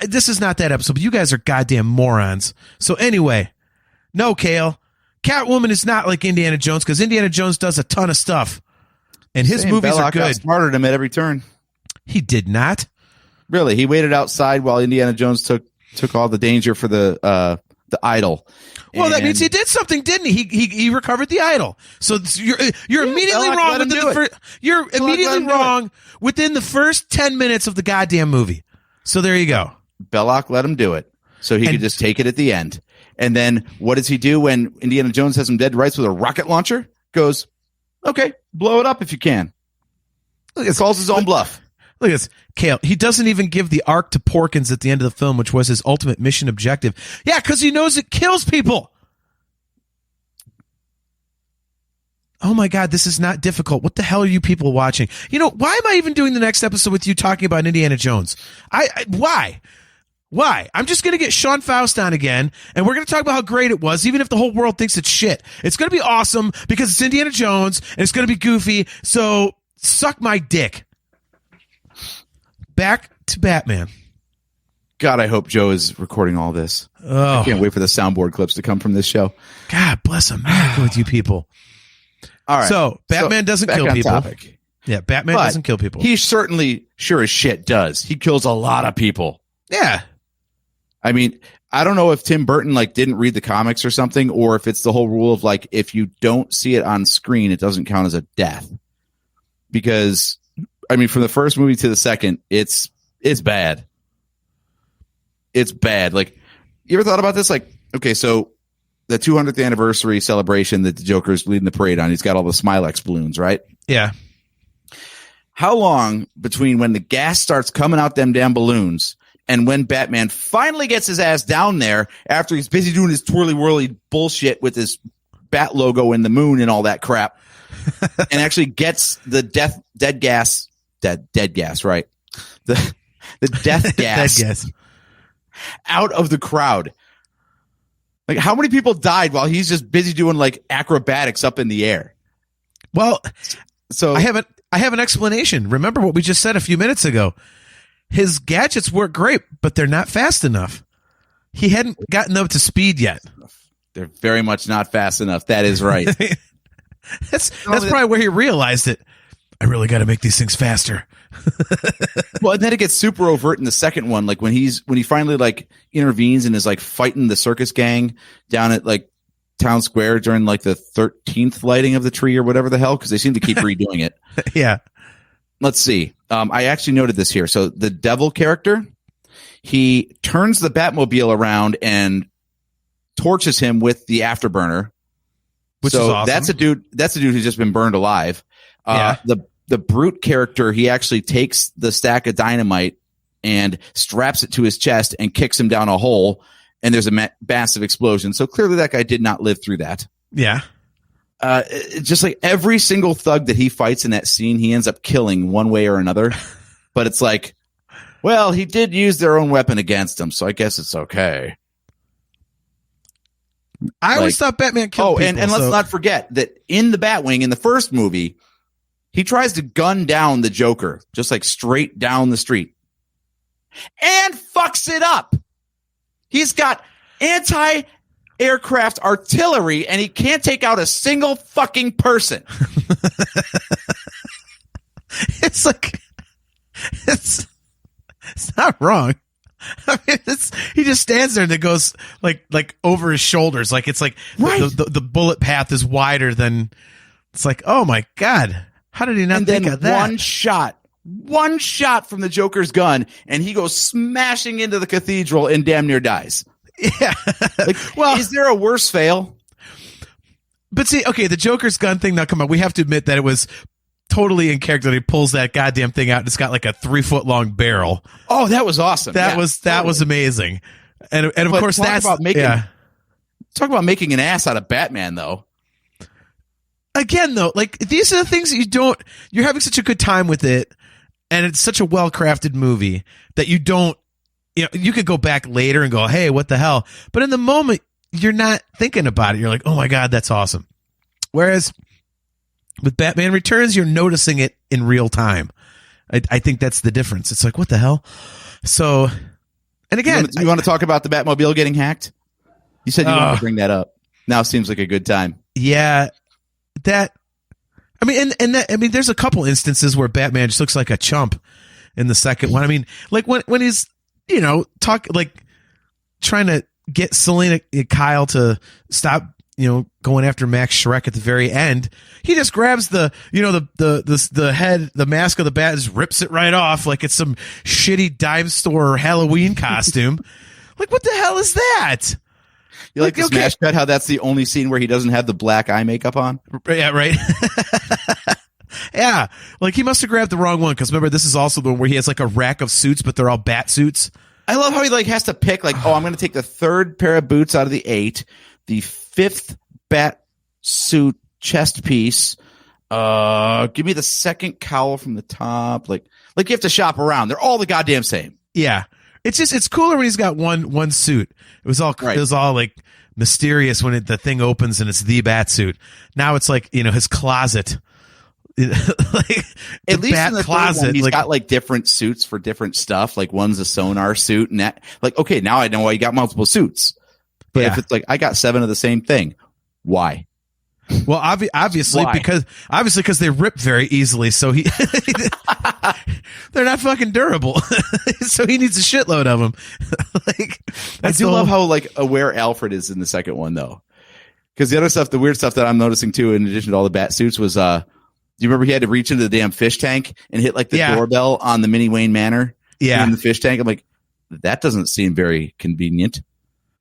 This is not that episode, but you guys are goddamn morons. So anyway, no, Kale. Catwoman is not like Indiana Jones because Indiana Jones does a ton of stuff, and his movies are good. Smarter him at every turn. He did not. Really, he waited outside while Indiana Jones took all the danger for the idol. Well, that means he did something, didn't he? He recovered the idol. So you're immediately wrong. You're immediately wrong within the first 10 minutes of the goddamn movie. So there you go. Belloc let him do it, so he could just take it at the end. And then what does he do when Indiana Jones has him dead to rights with a rocket launcher? Goes, okay, blow it up if you can. It calls his own bluff. Look at this, Kale. He doesn't even give the arc to Porkins at the end of the film, which was his ultimate mission objective. Yeah, because he knows it kills people. Oh my God, this is not difficult. What the hell are you people watching? You know, why am I even doing the next episode with you talking about Indiana Jones? Why? Why? I'm just going to get Sean Faust on again, and we're going to talk about how great it was, even if the whole world thinks it's shit. It's going to be awesome because it's Indiana Jones, and it's going to be goofy, so suck my dick. Back to Batman. God, I hope Joe is recording all this. Oh. I can't wait for the soundboard clips to come from this show. God bless America with you people. All right. So Batman doesn't back kill on people. Topic. Yeah, Batman But doesn't kill people. He certainly, sure as shit, does. He kills a lot of people. Yeah. I mean, I don't know if Tim Burton didn't read the comics or something, or if it's the whole rule of if you don't see it on screen, it doesn't count as a death. Because I mean, from the first movie to the second, it's bad. It's bad. You ever thought about this? Okay, so the 200th anniversary celebration that the Joker's leading the parade on, he's got all the Smilex balloons, right? Yeah. How long between when the gas starts coming out them damn balloons and when Batman finally gets his ass down there after he's busy doing his twirly-whirly bullshit with his bat logo in the moon and all that crap and actually gets the dead gas, right? The death gas, Dead gas out of the crowd. How many people died while he's just busy doing acrobatics up in the air? Well, so I have an explanation. Remember what we just said a few minutes ago. His gadgets work great, but they're not fast enough. He hadn't gotten up to speed yet. They're very much not fast enough. That is right. That's probably where he realized it. I really got to make these things faster. Well, and then it gets super overt in the second one, when he finally intervenes and is fighting the circus gang down at town square during the 13th lighting of the tree or whatever the hell, because they seem to keep redoing it. Yeah. Let's see. I actually noted this here. So the devil character, he turns the Batmobile around and torches him with the afterburner. Which is awesome. That's a dude who's just been burned alive. Yeah. The brute character, he actually takes the stack of dynamite and straps it to his chest and kicks him down a hole, and there's a massive explosion. So clearly that guy did not live through that. Yeah. Just every single thug that he fights in that scene, he ends up killing one way or another. But it's well, he did use their own weapon against him, so I guess it's okay. I always thought Batman killed people. And let's not forget that in the Batwing, in the first movie, he tries to gun down the Joker, just straight down the street, and fucks it up. He's got anti-aircraft artillery, and he can't take out a single fucking person. It's it's not wrong. I mean, he just stands there and it goes over his shoulders. Right. The bullet path is wider than. It's oh my God. How did he not think of that? One shot from the Joker's gun, and he goes smashing into the cathedral and damn near dies. Yeah. Well, is there a worse fail? But see, okay, the Joker's gun thing. Now, come on, we have to admit that it was totally in character that he pulls that goddamn thing out and it's got a 3-foot long barrel. Oh, that was awesome. That was amazing. And of course that's talk about making an ass out of Batman though. Again though, these are the things that you're having such a good time with it, and it's such a well-crafted movie that you don't, you could go back later and go, hey, what the hell? But in the moment, you're not thinking about it. You're oh my God, that's awesome. Whereas with Batman Returns, you're noticing it in real time. I think that's the difference. It's what the hell? So, and again, you want to talk about the Batmobile getting hacked? You said you wanted to bring that up. Now seems like a good time. Yeah, there's a couple instances where Batman just looks like a chump in the second one. I mean, when he's trying to get Selena Kyle to stop going after Max Schreck at the very end, he just grabs the head, the mask of the bat, just rips it right off like it's some shitty dime store Halloween costume. What the hell is that? You like the smash cut? How that's the only scene where he doesn't have the black eye makeup on? Yeah, right. Yeah, like he must have grabbed the wrong one because remember, this is also the one where he has like a rack of suits, but they're all bat suits. I love how he like has to pick like, oh, I'm going to take the third pair of boots out of the 8, the 5th bat suit chest piece. Give me the second cowl from the top. Like you have to shop around. They're all the goddamn same. Yeah, it's cooler when he's got one suit. It was all like mysterious when the thing opens and it's the bat suit. Now it's like his closet. Like at least in the closet, one, he's got like different suits for different stuff. Like one's a sonar suit, and that like okay, now I know why you got multiple suits. But if it's like I got 7 of the same thing, why? Well, obviously because they rip very easily. So they're not fucking durable. So he needs a shitload of them. Like I do love how like aware Alfred is in the second one though, because the other stuff, the weird stuff that I'm noticing too, in addition to all the bat suits, was do you remember he had to reach into the damn fish tank and hit like the doorbell on the Mini Wayne Manor? Yeah, in the fish tank. I'm like, that doesn't seem very convenient.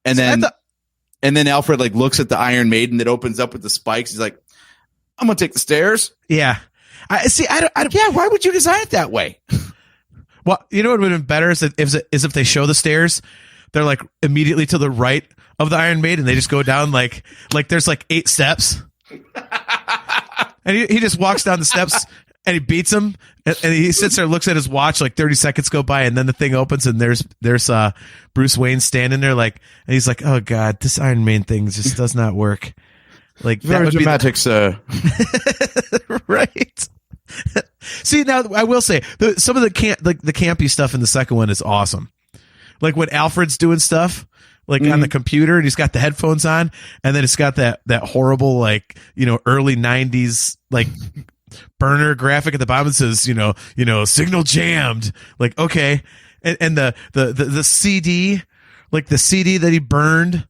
And then Alfred like looks at the Iron Maiden that opens up with the spikes. He's like, I'm gonna take the stairs. Yeah, I see. I don't. Yeah, why would you design it that way? Well, you know what would have been better is if they show the stairs, they're like immediately to the right of the Iron Maiden. They just go down like there's like 8 steps. And he just walks down the steps and he beats him. And he sits there, looks at his watch, like 30 seconds go by, and then the thing opens and there's Bruce Wayne standing there, like, and he's like, "Oh God, this Iron Man thing just does not work." Like very dramatic, sir. Right. See, now I will say some of the campy stuff in the second one is awesome. Like when Alfred's doing stuff. Like on the computer, and he's got the headphones on, and then it's got that horrible early 90s like burner graphic at the bottom that says signal jammed. Like okay, and the CD, like the CD that he burned.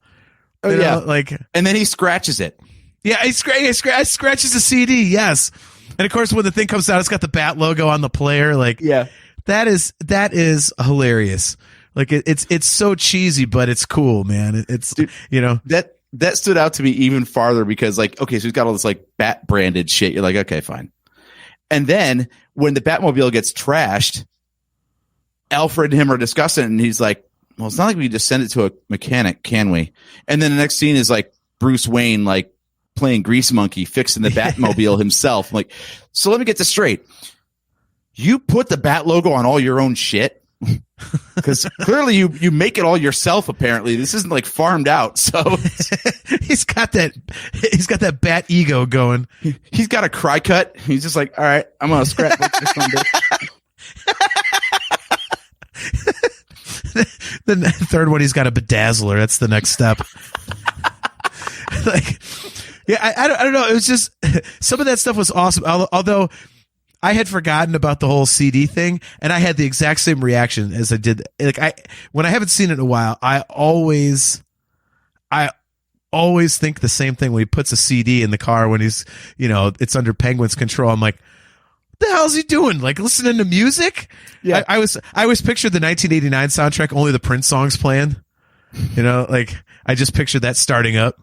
Oh yeah, like and then he scratches it. Yeah, he scratches the CD. Yes, and of course when the thing comes out, it's got the Bat logo on the player. Like yeah, that is hilarious. Like it's so cheesy, but it's cool, man. It's dude, that stood out to me even farther because like okay, so he's got all this like Bat branded shit. You're like okay, fine. And then when the Batmobile gets trashed, Alfred and him are discussing it, and he's like, "Well, it's not like we just send it to a mechanic, can we?" And then the next scene is like Bruce Wayne like playing Grease Monkey, fixing the Batmobile himself. I'm like, so let me get this straight. You put the Bat logo on all your own shit. Because clearly you make it all yourself. Apparently, this isn't like farmed out. So he's got that Bat ego going. He's got a cry cut. He's just like, all right, I'm gonna scrap this one bit. The third one, he's got a bedazzler. That's the next step. Like, yeah, I don't know. It was just some of that stuff was awesome. Although. I had forgotten about the whole CD thing, and I had the exact same reaction as I did. Like when I haven't seen it in a while, I always think the same thing when he puts a CD in the car when he's, it's under Penguin's control. I'm like, what the hell is he doing? Like listening to music? Yeah. I always pictured the 1989 soundtrack, only the Prince songs playing. Like I just pictured that starting up.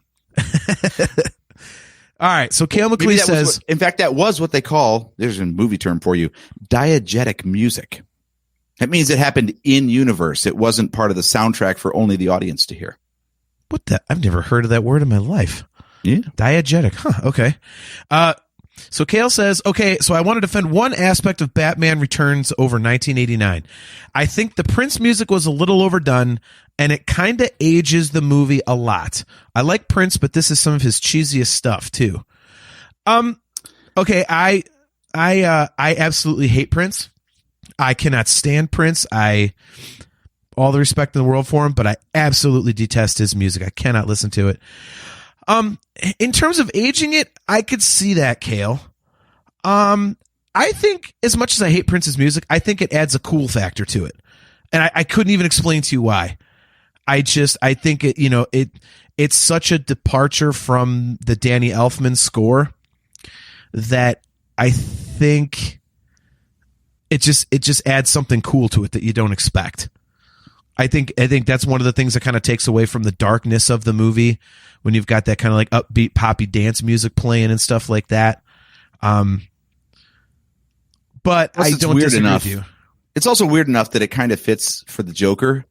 All right, so Cale McLeese says... in fact, that was what they call, there's a movie term for you, diegetic music. That means it happened in universe. It wasn't part of the soundtrack for only the audience to hear. What the? I've never heard of that word in my life. Yeah. Diegetic. Huh, okay. So Cale says, okay, so I want to defend one aspect of Batman Returns over 1989. I think the Prince music was a little overdone, and it kind of ages the movie a lot. I like Prince, but this is some of his cheesiest stuff too. Okay, I absolutely hate Prince. I cannot stand Prince. All the respect in the world for him, but I absolutely detest his music. I cannot listen to it. In terms of aging it, I could see that, Cale. I think as much as I hate Prince's music, I think it adds a cool factor to it. And I couldn't even explain to you why. I think it, it's such a departure from the Danny Elfman score that I think it just adds something cool to it that you don't expect. I think that's one of the things that kind of takes away from the darkness of the movie when you've got that kind of like upbeat poppy dance music playing and stuff like that. But Plus, I don't disagree with you. It's also weird enough that it kind of fits for the Joker.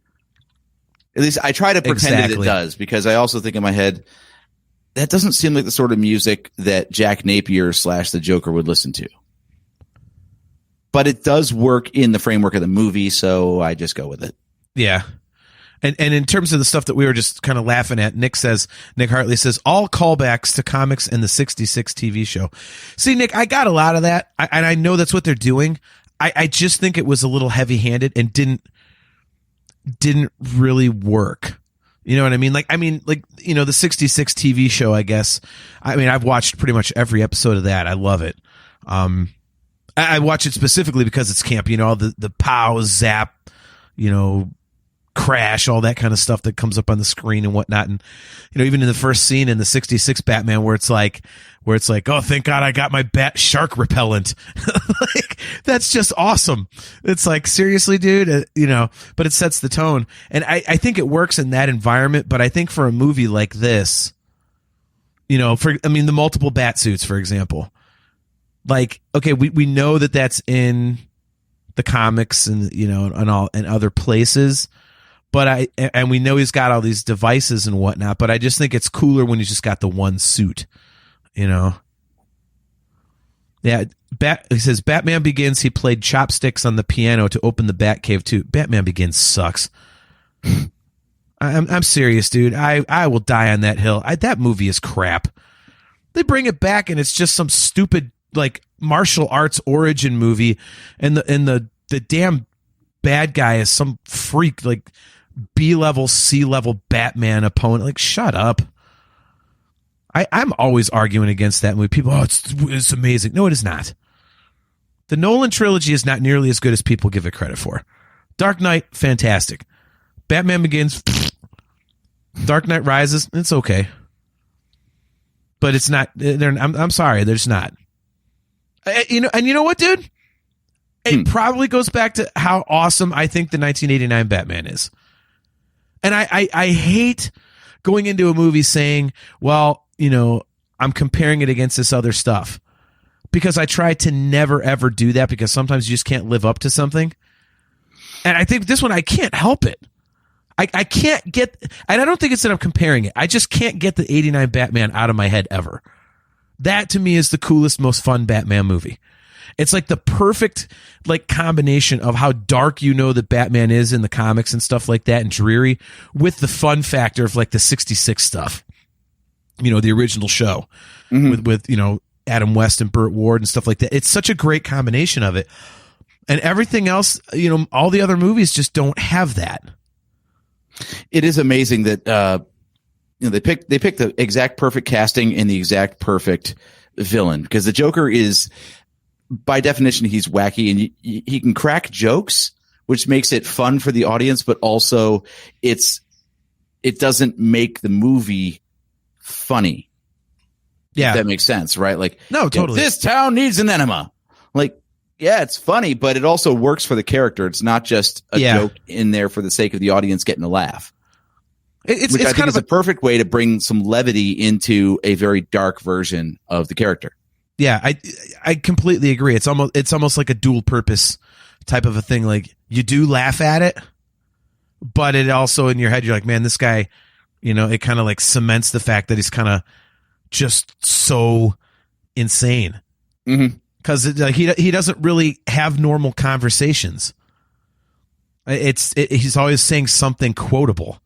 At least I try to pretend that it does, because I also think in my head, that doesn't seem like the sort of music that Jack Napier / the Joker would listen to. But it does work in the framework of the movie, so I just go with it. Yeah. And in terms of the stuff that we were just kind of laughing at, Nick Hartley says, all callbacks to comics and the 66 TV show. See, Nick, I got a lot of that, and I know that's what they're doing. I just think it was a little heavy-handed and didn't really work. You know what I mean? The 66 TV show, I guess. I mean, I've watched pretty much every episode of that. I love it. I watch it specifically because it's camp, the pow, zap, crash, all that kind of stuff that comes up on the screen and whatnot. And, even in the first scene in the 66 Batman where it's like, oh, thank God I got my bat shark repellent. That's just awesome. It's like, seriously, dude, but it sets the tone. And I think it works in that environment, but I think for a movie like this, the multiple bat suits, for example, like, okay, we know that that's in the comics and, and other places. But we know he's got all these devices and whatnot, but I just think it's cooler when he's just got the one suit, Yeah. He says, Batman Begins, he played chopsticks on the piano to open the Batcave too. Batman Begins sucks. I'm serious, dude. I will die on that hill. That movie is crap. They bring it back and it's just some stupid, like, martial arts origin movie, and the damn bad guy is some freak, like, B-level, C-level Batman opponent. Like, shut up. I'm always arguing against that movie. People, it's amazing. No, it is not. The Nolan trilogy is not nearly as good as people give it credit for. Dark Knight, fantastic. Batman Begins, Dark Knight Rises, it's okay. But it's not. I'm sorry, there's not. And you know what, dude? It probably goes back to how awesome I think the 1989 Batman is. And I hate going into a movie saying, well, I'm comparing it against this other stuff. Because I try to never, ever do that, because sometimes you just can't live up to something. And I think this one, I can't help it. I can't get, and I don't think it's that I'm comparing it. I just can't get the 89 Batman out of my head ever. That to me is the coolest, most fun Batman movie. It's like the perfect combination of how dark that Batman is in the comics and stuff like that, and dreary, with the fun factor of like the 66 stuff. The original show with Adam West and Burt Ward and stuff like that. It's such a great combination of it. And everything else, all the other movies just don't have that. It is amazing that they picked the exact perfect casting and the exact perfect villain, because the Joker is, by definition, he's wacky, and he can crack jokes, which makes it fun for the audience, but also it doesn't make the movie funny. Yeah, if that makes sense, right? Like, no, totally. This town needs an enema. Like, yeah, it's funny, but it also works for the character. It's not just a joke in there for the sake of the audience getting a laugh. Which I think is a perfect way to bring some levity into a very dark version of the character. Yeah, I completely agree. It's almost like a dual purpose type of a thing. Like, you do laugh at it, but it also in your head you're like, man, this guy, it kind of like cements the fact that he's kind of just so insane. Because he doesn't really have normal conversations. He's always saying something quotable.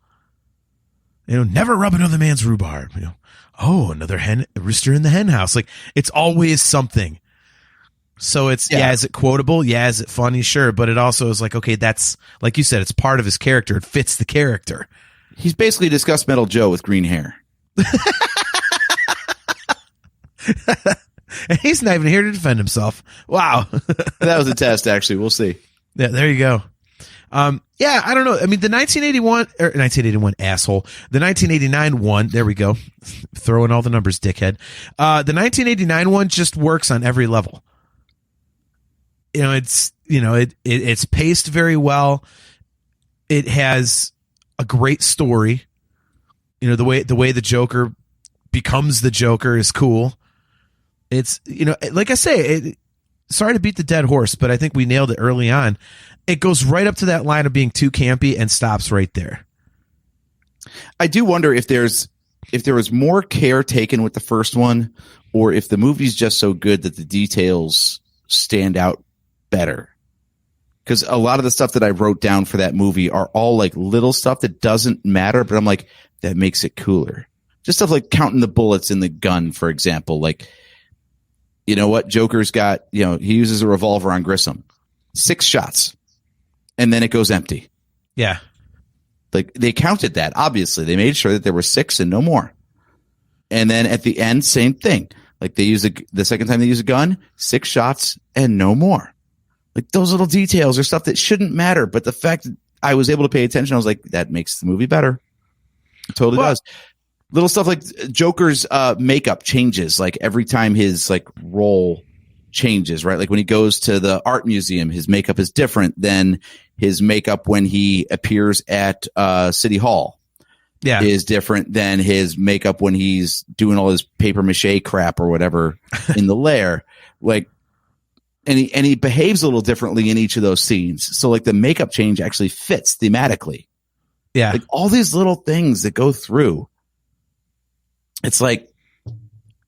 Never rub another man's rhubarb. Oh, another rooster in the hen house. Like, it's always something. So it's, is it quotable? Yeah. Is it funny? Sure. But it also is like, okay, that's, like you said, it's part of his character. It fits the character. He's basically Disgust Metal Joe with green hair. And he's not even here to defend himself. Wow. That was a test, actually. We'll see. Yeah, there you go. I don't know. I mean, the 1981 asshole. The 1989 one, there we go. Throwing all the numbers, dickhead. The 1989 one just works on every level. It's paced very well. It has a great story. You know, the way the Joker becomes the Joker is cool. It's, you know, like I say, sorry to beat the dead horse, but I think we nailed it early on. It goes right up to that line of being too campy and stops right there. I do wonder if there was more care taken with the first one, or if the movie's just so good that the details stand out better. Because a lot of the stuff that I wrote down for that movie are all like little stuff that doesn't matter, but I'm like, that makes it cooler. Just stuff like counting the bullets in the gun, for example. Like, you know what? Joker's got, you know, he uses a revolver on Grissom. 6 shots. And then it goes empty. Yeah. Like, they counted that, obviously. They made sure that there were 6 and no more. And then at the end, same thing. Like, they use the second time they use a gun, 6 shots and no more. Like, those little details are stuff that shouldn't matter. But the fact that I was able to pay attention, I was like, that makes the movie better. It totally does. Little stuff like Joker's makeup changes, like every time his like role changes, right? Like when he goes to the art museum, his makeup is different than his makeup when he appears at City Hall. Yeah, is different than his makeup when he's doing all his paper mache crap or whatever in the lair. Like, and he behaves a little differently in each of those scenes. So like the makeup change actually fits thematically. Yeah, like all these little things that go through. It's like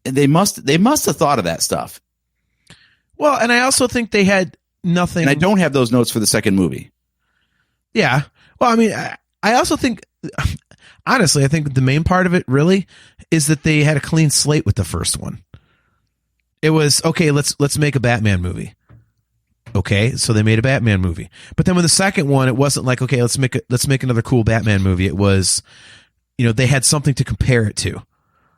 they must have thought of that stuff. Well, and I also think they had nothing. And I don't have those notes for the second movie. Yeah. Well, I mean, I also think, honestly, I think the main part of it really is that they had a clean slate with the first one. It was, okay, let's make a Batman movie. Okay, so they made a Batman movie. But then with the second one, it wasn't like, okay, let's make another cool Batman movie. It was, you know, they had something to compare it to.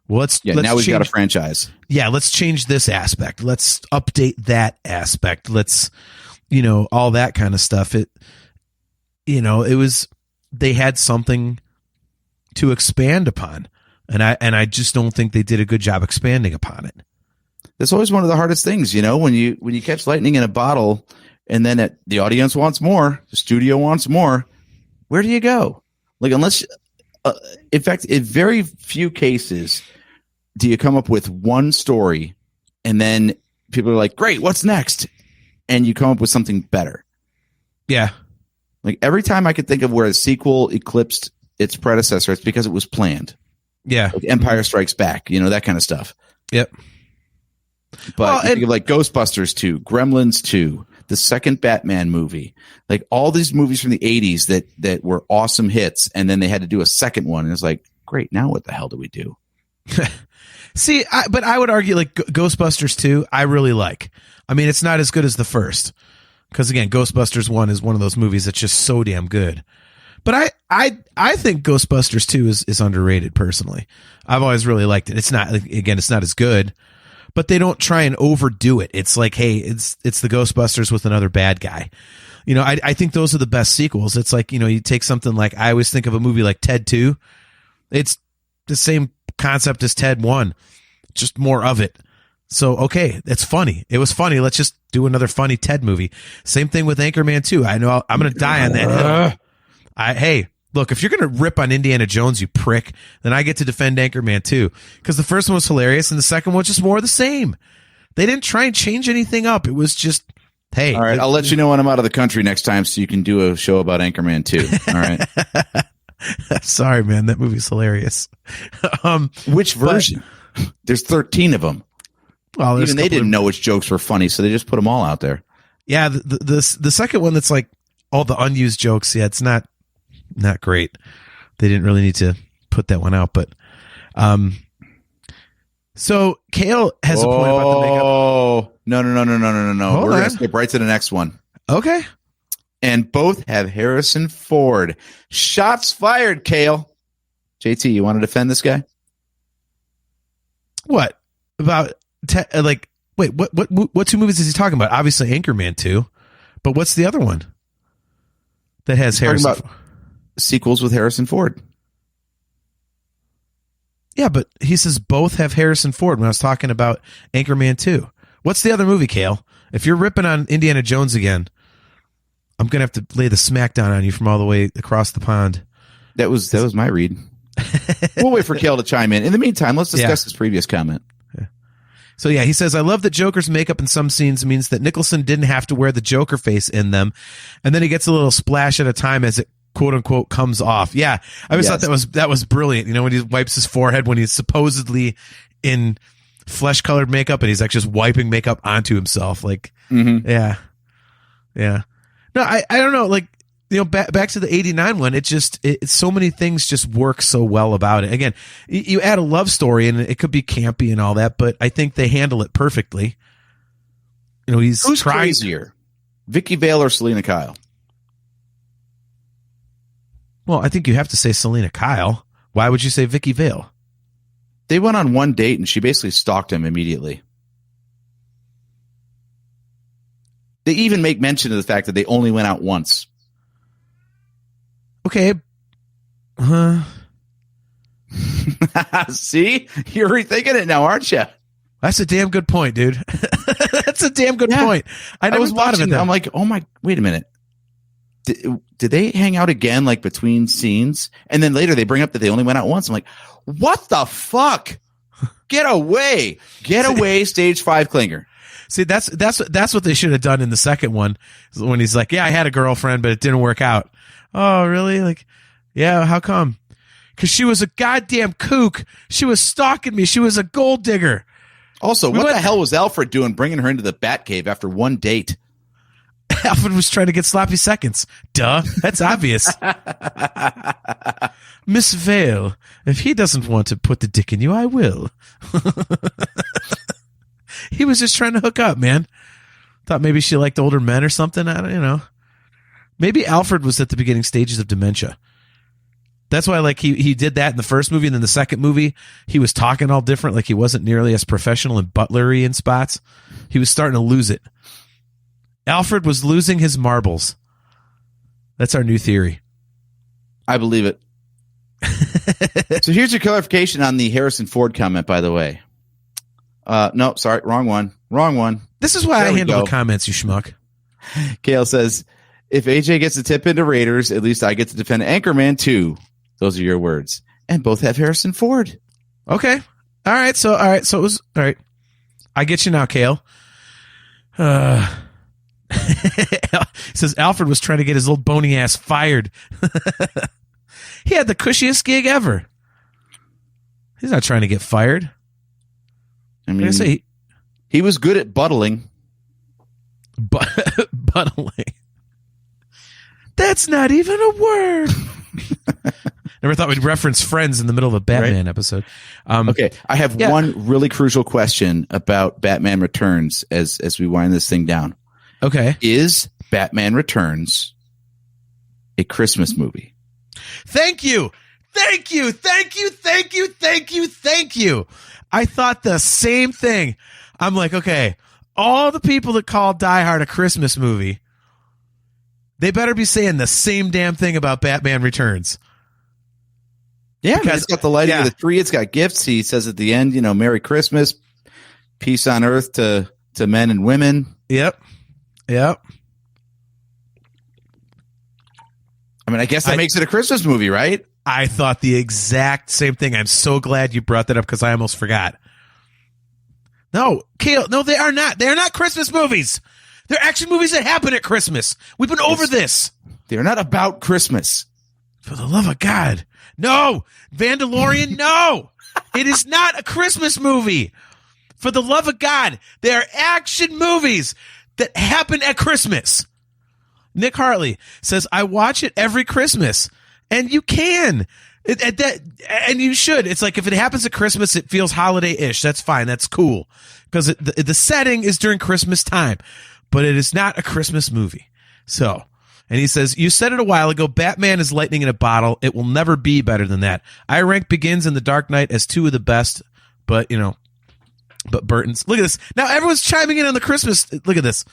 Well, let's now we've got a franchise. Yeah, let's change this aspect. Let's update that aspect. Let's, you know, all that kind of stuff. It was, they had something to expand upon, and I just don't think they did a good job expanding upon it. That's always one of the hardest things, you know, when you catch lightning in a bottle, and then the audience wants more, the studio wants more. Where do you go? Like, unless, in fact, in very few cases do you come up with one story and then people are like, great, what's next? And you come up with something better. Yeah. Like every time I could think of where a sequel eclipsed its predecessor, it's because it was planned. Yeah. Like Empire Strikes Back, you know, that kind of stuff. Yep. But you think of like Ghostbusters 2, Gremlins 2, the second Batman movie, like all these movies from the 80s that were awesome hits. And then they had to do a second one. And it's like, great. Now what the hell do we do? See, but I would argue like Ghostbusters 2, I really like. I mean, it's not as good as the first. Because again, Ghostbusters 1 is one of those movies that's just so damn good. But I think Ghostbusters 2 is underrated personally. I've always really liked it. It's not, again, it's not as good, but they don't try and overdo it. It's like, hey, it's the Ghostbusters with another bad guy. You know, I think those are the best sequels. It's like, you know, you take something like, I always think of a movie like Ted 2. It's the same concept as Ted 1, just more of it. So, okay, it's funny. It was funny. Let's just do another funny Ted movie. Same thing with Anchorman 2. I know I'm going to die on that hill. Hey, look, if you're going to rip on Indiana Jones, you prick, then I get to defend Anchorman 2. Because the first one was hilarious and the second one was just more of the same. They didn't try and change anything up. It was just, hey. All right, I'll let you know when I'm out of the country next time so you can do a show about Anchorman 2. All right. Sorry, man. That movie's hilarious. Which version? There's 13 of them. Well, even they didn't know which jokes were funny, so they just put them all out there. Yeah, the second one that's like all the unused jokes. Yeah, it's not great. They didn't really need to put that one out, but so Kale has a point about the makeup. Oh no! We're gonna skip right to the next one. Okay. And both have Harrison Ford. Shots fired, Kale. JT, you want to defend this guy? What about? Wait, what 2 movies is he talking about? Obviously Anchorman 2, but what's the other one that has Harrison Ford? Sequels with Harrison Ford. Yeah, but he says both have Harrison Ford when I was talking about Anchorman 2. What's the other movie, Kale? If you're ripping on Indiana Jones again, I'm gonna have to lay the smackdown on you from all the way across the pond. That was my read. We'll wait for Kale to chime in. In the meantime, let's discuss his previous comment. So yeah, he says, I love that Joker's makeup in some scenes means that Nicholson didn't have to wear the Joker face in them. And then he gets a little splash at a time as it quote unquote comes off. Yeah. I always thought that was brilliant. You know, when he wipes his forehead when he's supposedly in flesh colored makeup and he's like just wiping makeup onto himself. Like, yeah. No, I don't know. Like, you know, back to the 89 one, it's so many things just work so well about it. Again, you add a love story and it could be campy and all that, but I think they handle it perfectly. You know, who's crazier, Vicky Vale or Selena Kyle? Well, I think you have to say Selena Kyle. Why would you say Vicky Vale? They went on one date and she basically stalked him immediately. They even make mention of the fact that they only went out once. Okay. See? You're rethinking it now, aren't you? That's a damn good point, dude. That's a damn good point. I never thought of it. I'm like, oh my, wait a minute. Did they hang out again, like between scenes? And then later they bring up that they only went out once. I'm like, what the fuck? Get away. Get away, stage 5 clinger. See, that's what they should have done in the second one when he's like, yeah, I had a girlfriend, but it didn't work out. Oh, really? Like, yeah, how come? Because she was a goddamn kook. She was stalking me. She was a gold digger. Also, what the hell was Alfred doing bringing her into the Batcave after one date? Alfred was trying to get sloppy seconds. Duh. That's obvious. Miss Vale, if he doesn't want to put the dick in you, I will. He was just trying to hook up, man. Thought maybe she liked older men or something. I don't, you know. Maybe Alfred was at the beginning stages of dementia. That's why, like, he did that in the first movie, and then the second movie, he was talking all different. Like, he wasn't nearly as professional and butlery in spots. He was starting to lose it. Alfred was losing his marbles. That's our new theory. I believe it. So here's your clarification on the Harrison Ford comment, by the way. No, sorry, wrong one. This is why I handle the comments, you schmuck. Kale says, if AJ gets a tip into Raiders, at least I get to defend Anchorman too. Those are your words. And both have Harrison Ford. Okay. All right. So it was, all right. I get you now, Kale. He says Alfred was trying to get his little bony ass fired. He had the cushiest gig ever. He's not trying to get fired. I mean, he was good at buttling. Buttling. That's not even a word. Never thought we'd reference Friends in the middle of a Batman episode. Okay, I have one really crucial question about Batman Returns as we wind this thing down. Okay. Is Batman Returns a Christmas movie? Thank you. I thought the same thing. I'm like, okay, all the people that call Die Hard a Christmas movie, they better be saying the same damn thing about Batman Returns. Yeah, because it's got the lighting of the tree. It's got gifts. He says at the end, you know, Merry Christmas, peace on earth to men and women. Yep. I mean, I guess that makes it a Christmas movie, right? I thought the exact same thing. I'm so glad you brought that up because I almost forgot. No, Kale, no, they are not. They are not Christmas movies. They're action movies that happen at Christmas. We've been over this. They're not about Christmas. For the love of God. No. Vandalorian, no. It is not a Christmas movie. For the love of God. They are action movies that happen at Christmas. Nick Hartley says, I watch it every Christmas. And you can. And you should. It's like if it happens at Christmas, it feels holiday-ish. That's fine. That's cool. Because the setting is during Christmas time. But it is not a Christmas movie. So, and he says, you said it a while ago, Batman is lightning in a bottle. It will never be better than that. I rank Begins and The Dark Knight as two of the best, but, you know, but Burton's. Look at this. Now everyone's chiming in on the Christmas. Look at this.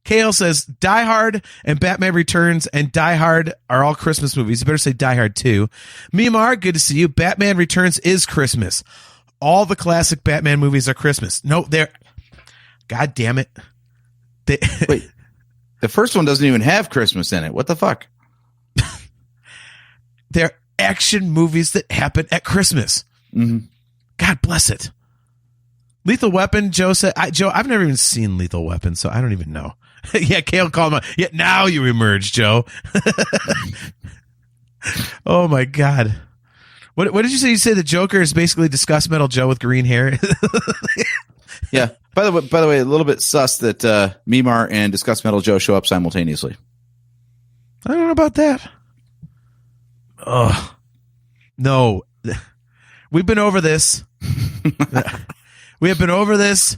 Kale says, Die Hard and Batman Returns and Die Hard are all Christmas movies. You better say Die Hard too. Mimar, good to see you. Batman Returns is Christmas. All the classic Batman movies are Christmas. No, they're, God damn it. Wait, The first one doesn't even have Christmas in it. What the fuck? They're action movies that happen at Christmas. Mm-hmm. God bless it. Lethal Weapon, Joe said. Joe, I've never even seen Lethal Weapon, so I don't even know. Yeah, Kale called him. Yeah, now you emerge, Joe. Oh my God. What did you say? You say the Joker is basically Discuss Metal Joe with green hair? Yeah. By the way, a little bit sus that Mimar and Discuss Metal Joe show up simultaneously. I don't know about that. Oh no, we've been over this. We have been over this.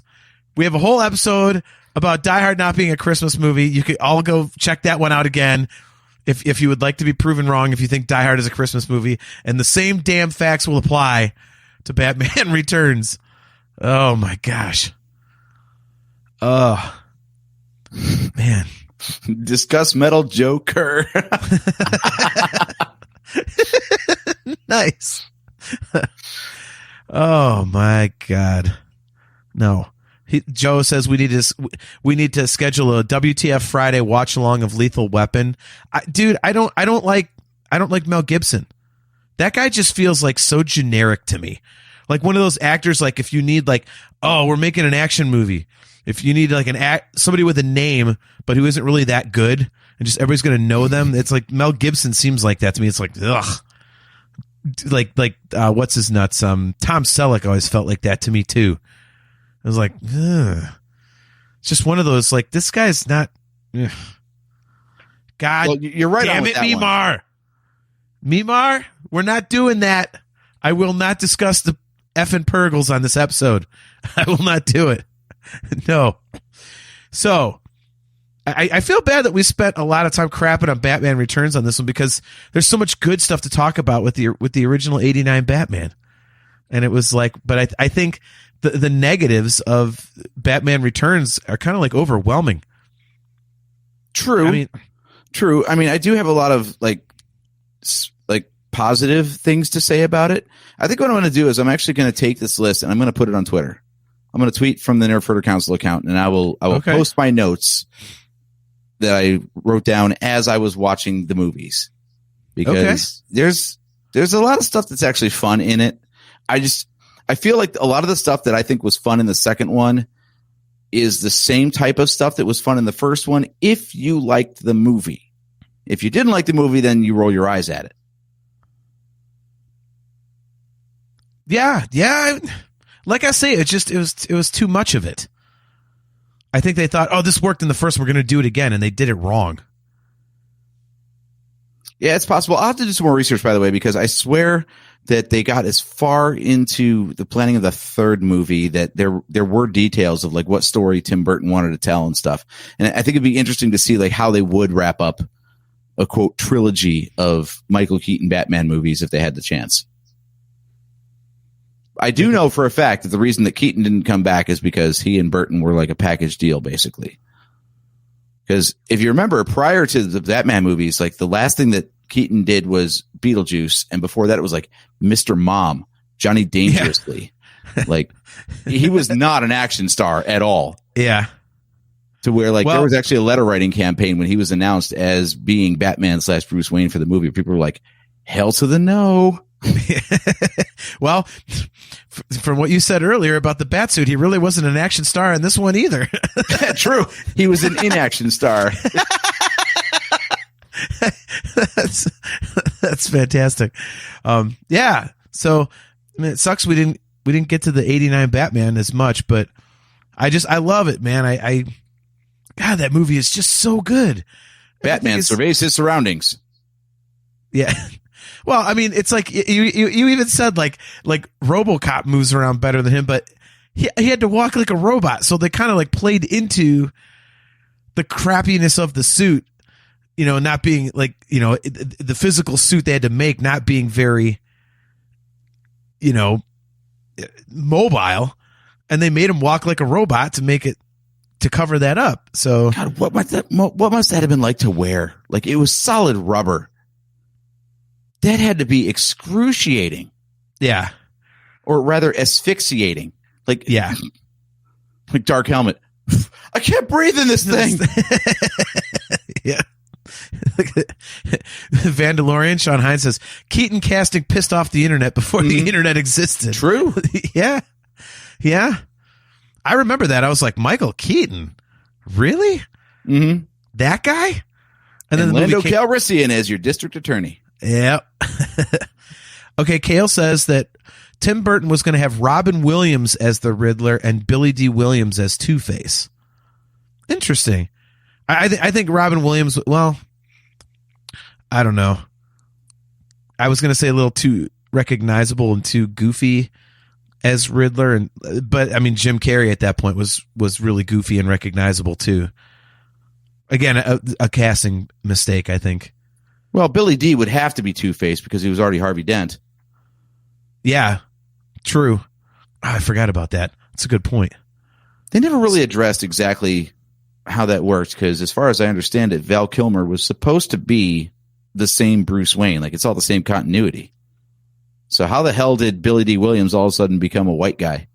We have a whole episode about Die Hard not being a Christmas movie. You could all go check that one out again if you would like to be proven wrong, if you think Die Hard is a Christmas movie. And the same damn facts will apply to Batman Returns. Oh, my gosh. Oh, man. Discuss Metal Joker. Nice. Oh, my God. No. Joe says we need to schedule a WTF Friday watch along of Lethal Weapon. Dude, I don't like Mel Gibson. That guy just feels like so generic to me. Like one of those actors, like if you need like, oh, we're making an action movie. If you need like somebody with a name, but who isn't really that good and just everybody's going to know them. It's like Mel Gibson seems like that to me. It's like, ugh. Like what's his nuts? Tom Selleck always felt like that to me too. I was like, ugh. It's just one of those, like, this guy's not. Ugh. God, well, you're right. Damn it, Mimar. Mimar, we're not doing that. I will not discuss the effing Purgles on this episode. I will not do it. No. So, I feel bad that we spent a lot of time crapping on Batman Returns on this one because there's so much good stuff to talk about with the original '89 Batman, and it was like, but I think the negatives of Batman Returns are kind of like overwhelming. True. True. I mean, I do have a lot of like positive things to say about it. I think what I'm going to do is I'm actually going to take this list and I'm going to put it on Twitter. I'm going to tweet from the Nerf Herder Council account, and I will post my notes that I wrote down as I was watching the movies, because there's a lot of stuff that's actually fun in it. I feel like a lot of the stuff that I think was fun in the second one is the same type of stuff that was fun in the first one. If you liked the movie, if you didn't like the movie, then you roll your eyes at it. Yeah. Like I say, it was too much of it. I think they thought, oh, this worked in the first, we're going to do it again, and they did it wrong. Yeah, it's possible. I'll have to do some more research, by the way, because I swear that they got as far into the planning of the third movie that there were details of like what story Tim Burton wanted to tell and stuff. And I think it'd be interesting to see like how they would wrap up a quote trilogy of Michael Keaton Batman movies if they had the chance. I do know for a fact that the reason that Keaton didn't come back is because he and Burton were like a package deal, basically. Because if you remember, prior to the Batman movies, like the last thing that Keaton did was Beetlejuice, and before that it was like Mr. Mom, Johnny Dangerously. Yeah. Like he was not an action star at all. Yeah. To where like there was actually a letter writing campaign when he was announced as being Batman / Bruce Wayne for the movie. People were like, hell to the no. Well, from what you said earlier about the Batsuit, he really wasn't an action star in this one either. True. He was an inaction star. That's fantastic. Yeah. So I mean, it sucks we didn't get to the '89 Batman as much, but I love it, man. God, that movie is just so good. Batman surveys his surroundings. Yeah. Well, I mean, it's like you even said like RoboCop moves around better than him, but he had to walk like a robot, so they kind of like played into the crappiness of the suit, you know, not being like, you know, the physical suit they had to make not being very, you know, mobile, and they made him walk like a robot to make it to cover that up. So God, what must that have been like to wear? Like it was solid rubber. That had to be excruciating. Yeah. Or rather asphyxiating. Like, yeah. Like Dark Helmet. I can't breathe in this thing. Yeah. Vandalorian, Sean Hines says, Keaton casting pissed off the internet before the internet existed. True. Yeah. Yeah. I remember that. I was like, Michael Keaton? Really? Mm-hmm. That guy? And then the Lando movie Calrissian as your district attorney. Yep. Okay, Kale says that Tim Burton was going to have Robin Williams as the Riddler and Billy D. Williams as Two-Face. Interesting. I think Robin Williams, well, I don't know. I was going to say a little too recognizable and too goofy as Riddler, but I mean Jim Carrey at that point was really goofy and recognizable too. Again, a casting mistake, I think. Well, Billy D would have to be Two-Face because he was already Harvey Dent. Yeah, true. I forgot about that. That's a good point. They never really addressed exactly how that worked because as far as I understand it, Val Kilmer was supposed to be the same Bruce Wayne. Like, it's all the same continuity. So how the hell did Billy D. Williams all of a sudden become a white guy?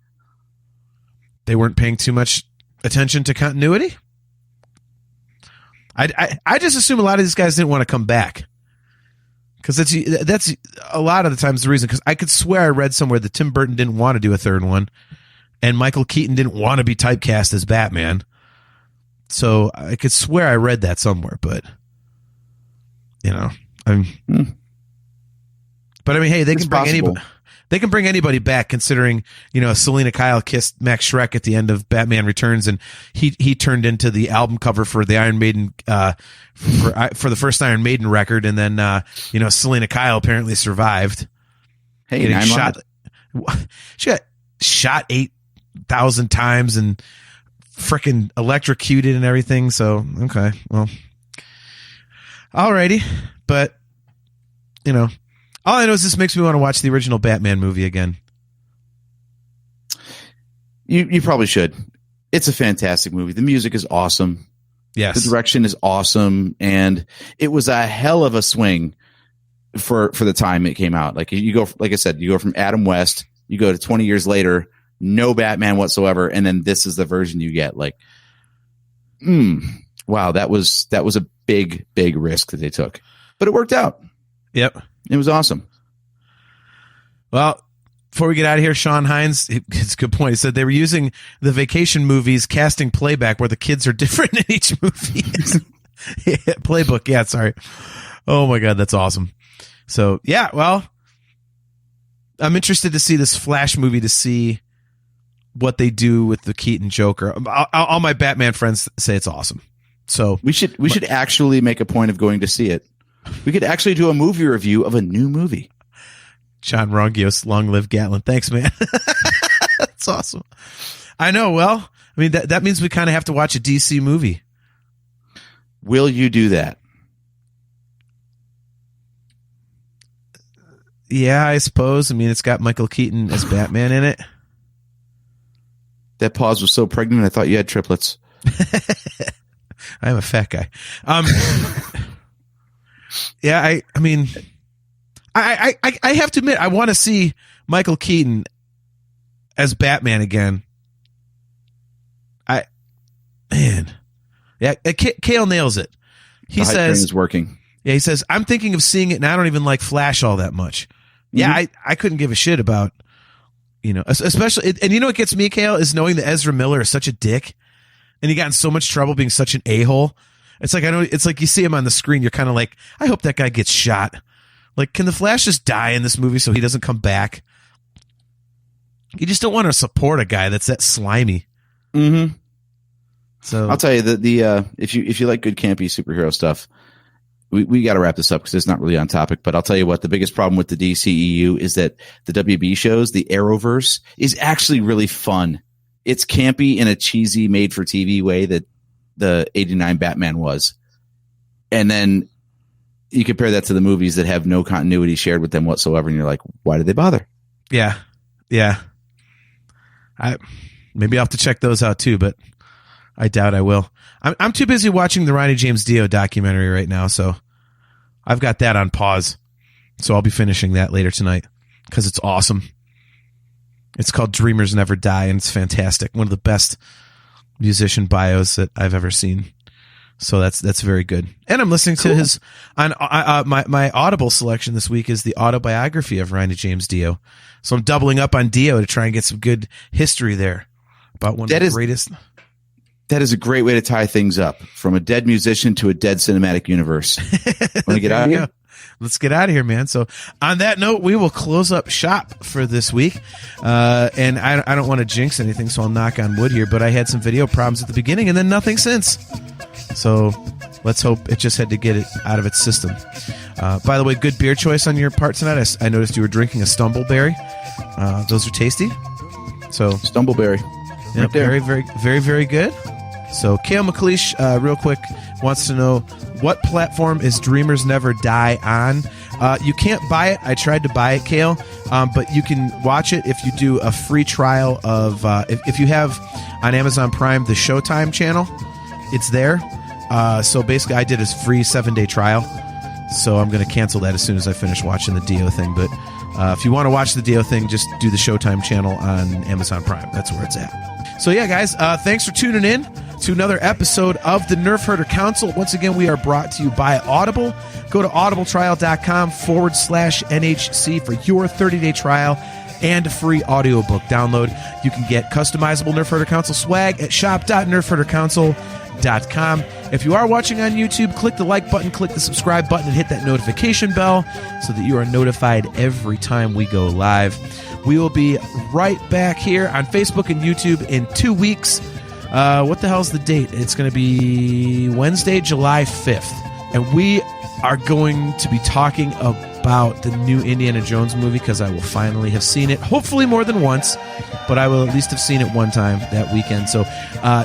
They weren't paying too much attention to continuity? I just assume a lot of these guys didn't want to come back. Because that's a lot of the times the reason. Because I could swear I read somewhere that Tim Burton didn't want to do a third one. And Michael Keaton didn't want to be typecast as Batman. So I could swear I read that somewhere. But, you know. But I mean, hey, they can bring anybody. They can bring anybody back, considering, you know, Selena Kyle kissed Max Schreck at the end of Batman Returns, and he turned into the album cover for the Iron Maiden for the first Iron Maiden record, and then you know, Selena Kyle apparently survived. Hey, she got shot 8,000 times and frickin' electrocuted and everything. So okay, well, alrighty, but you know. All I know is this makes me want to watch the original Batman movie again. You probably should. It's a fantastic movie. The music is awesome. Yes. The direction is awesome. And it was a hell of a swing for the time it came out. Like I said, you go from Adam West, you go to 20 years later, no Batman whatsoever. And then this is the version you get. Like, wow, that was a big, big risk that they took, but it worked out. Yep. It was awesome. Well, before we get out of here, Sean Hines, it's a good point. He said they were using the vacation movies casting playback where the kids are different in each movie. Yeah, playbook. Yeah, sorry. Oh my God, that's awesome. So yeah, well, I'm interested to see this Flash movie to see what they do with the Keaton Joker. All my Batman friends say it's awesome. So we should actually make a point of going to see it. We could actually do a movie review of a new movie. John Rongios, long live Gatlin. Thanks, man. That's awesome. I know. Well, I mean, that means we kind of have to watch a DC movie. Will you do that? Yeah, I suppose. I mean, it's got Michael Keaton as Batman in it. That pause was so pregnant, I thought you had triplets. I'm a fat guy. Yeah, I mean, I have to admit, I want to see Michael Keaton as Batman again. Yeah, Kale nails it. He says is working. Yeah, he says, I'm thinking of seeing it, and I don't even like Flash all that much. Yeah, I couldn't give a shit about, you know, especially, and you know what gets me, Kale, is knowing that Ezra Miller is such a dick, and he got in so much trouble being such an a-hole. It's like, I know, it's like you see him on the screen, you're kind of like, I hope that guy gets shot. Like, can the Flash just die in this movie so he doesn't come back? You just don't want to support a guy that's that slimy. Mm-hmm. So I'll tell you that if you like good campy superhero stuff, we got to wrap this up because it's not really on topic. But I'll tell you what, the biggest problem with the DCEU is that the WB shows, the Arrowverse, is actually really fun. It's campy in a cheesy, made for TV way that the '89 Batman was, and then you compare that to the movies that have no continuity shared with them whatsoever, and you're like, why did they bother? Yeah. Maybe I'll have to check those out too, but I doubt I will. I'm too busy watching the Ronnie James Dio documentary right now, so I've got that on pause. So I'll be finishing that later tonight because it's awesome. It's called Dreamers Never Die, and it's fantastic. One of the best musician bios that I've ever seen. So that's very good. And I'm listening to his on my Audible selection this week is the autobiography of Ronnie James Dio. So I'm doubling up on Dio to try and get some good history there about one of the greatest. That is a great way to tie things up, from a dead musician to a dead cinematic universe. Want to get out of here? Let's get out of here, man. So on that note, we will close up shop for this week. And I don't want to jinx anything, so I'll knock on wood here, but I had some video problems at the beginning and then nothing since. So let's hope it just had to get it out of its system. By the way, good beer choice on your part tonight. I noticed you were drinking a Stumbleberry. Those are tasty. So Stumbleberry. Yeah, very, very, very, very good. So Kale McLeish, real quick, wants to know, what platform is Dreamers Never Die on? You can't buy it. I tried to buy it, Kale, but you can watch it if you do a free trial of, if you have on Amazon Prime the Showtime channel, it's there. So basically I did a free 7-day trial. So I'm going to cancel that as soon as I finish watching the Dio thing. But if you want to watch the Dio thing, just do the Showtime channel on Amazon Prime. That's where it's at. So yeah, guys, thanks for tuning in to another episode of the Nerf Herder Council. Once again, we are brought to you by Audible. Go to audibletrial.com/NHC for your 30-day trial and a free audiobook download. You can get customizable Nerf Herder Council swag at shop.nerfherdercouncil.com. If you are watching on YouTube, click the like button, click the subscribe button, and hit that notification bell so that you are notified every time we go live. We will be right back here on Facebook and YouTube in 2 weeks. What the hell's the date? It's going to be Wednesday, July 5th. And we are going to be talking about the new Indiana Jones movie because I will finally have seen it, hopefully more than once, but I will at least have seen it one time that weekend. So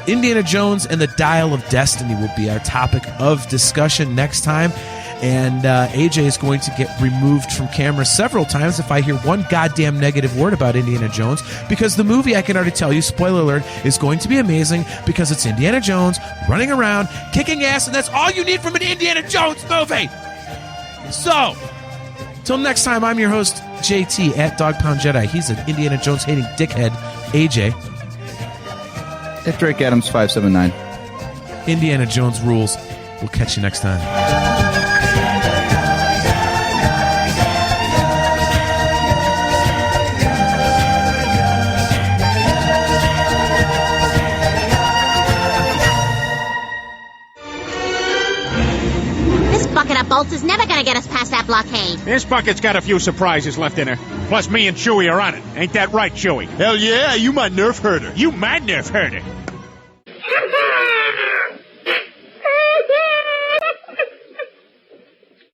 Indiana Jones and the Dial of Destiny will be our topic of discussion next time. And AJ is going to get removed from camera several times if I hear one goddamn negative word about Indiana Jones, because the movie, I can already tell you, spoiler alert, is going to be amazing because it's Indiana Jones running around, kicking ass, and that's all you need from an Indiana Jones movie. So, till next time, I'm your host, JT, at Dog Pound Jedi. He's an Indiana Jones hating dickhead, AJ. At Drake Adams 579. Indiana Jones rules. We'll catch you next time. Bolts is never gonna get us past that blockade. This bucket's got a few surprises left in her. Plus me and Chewie are on it. Ain't that right, Chewie? Hell yeah, you my Nerf herder. You my Nerf herder.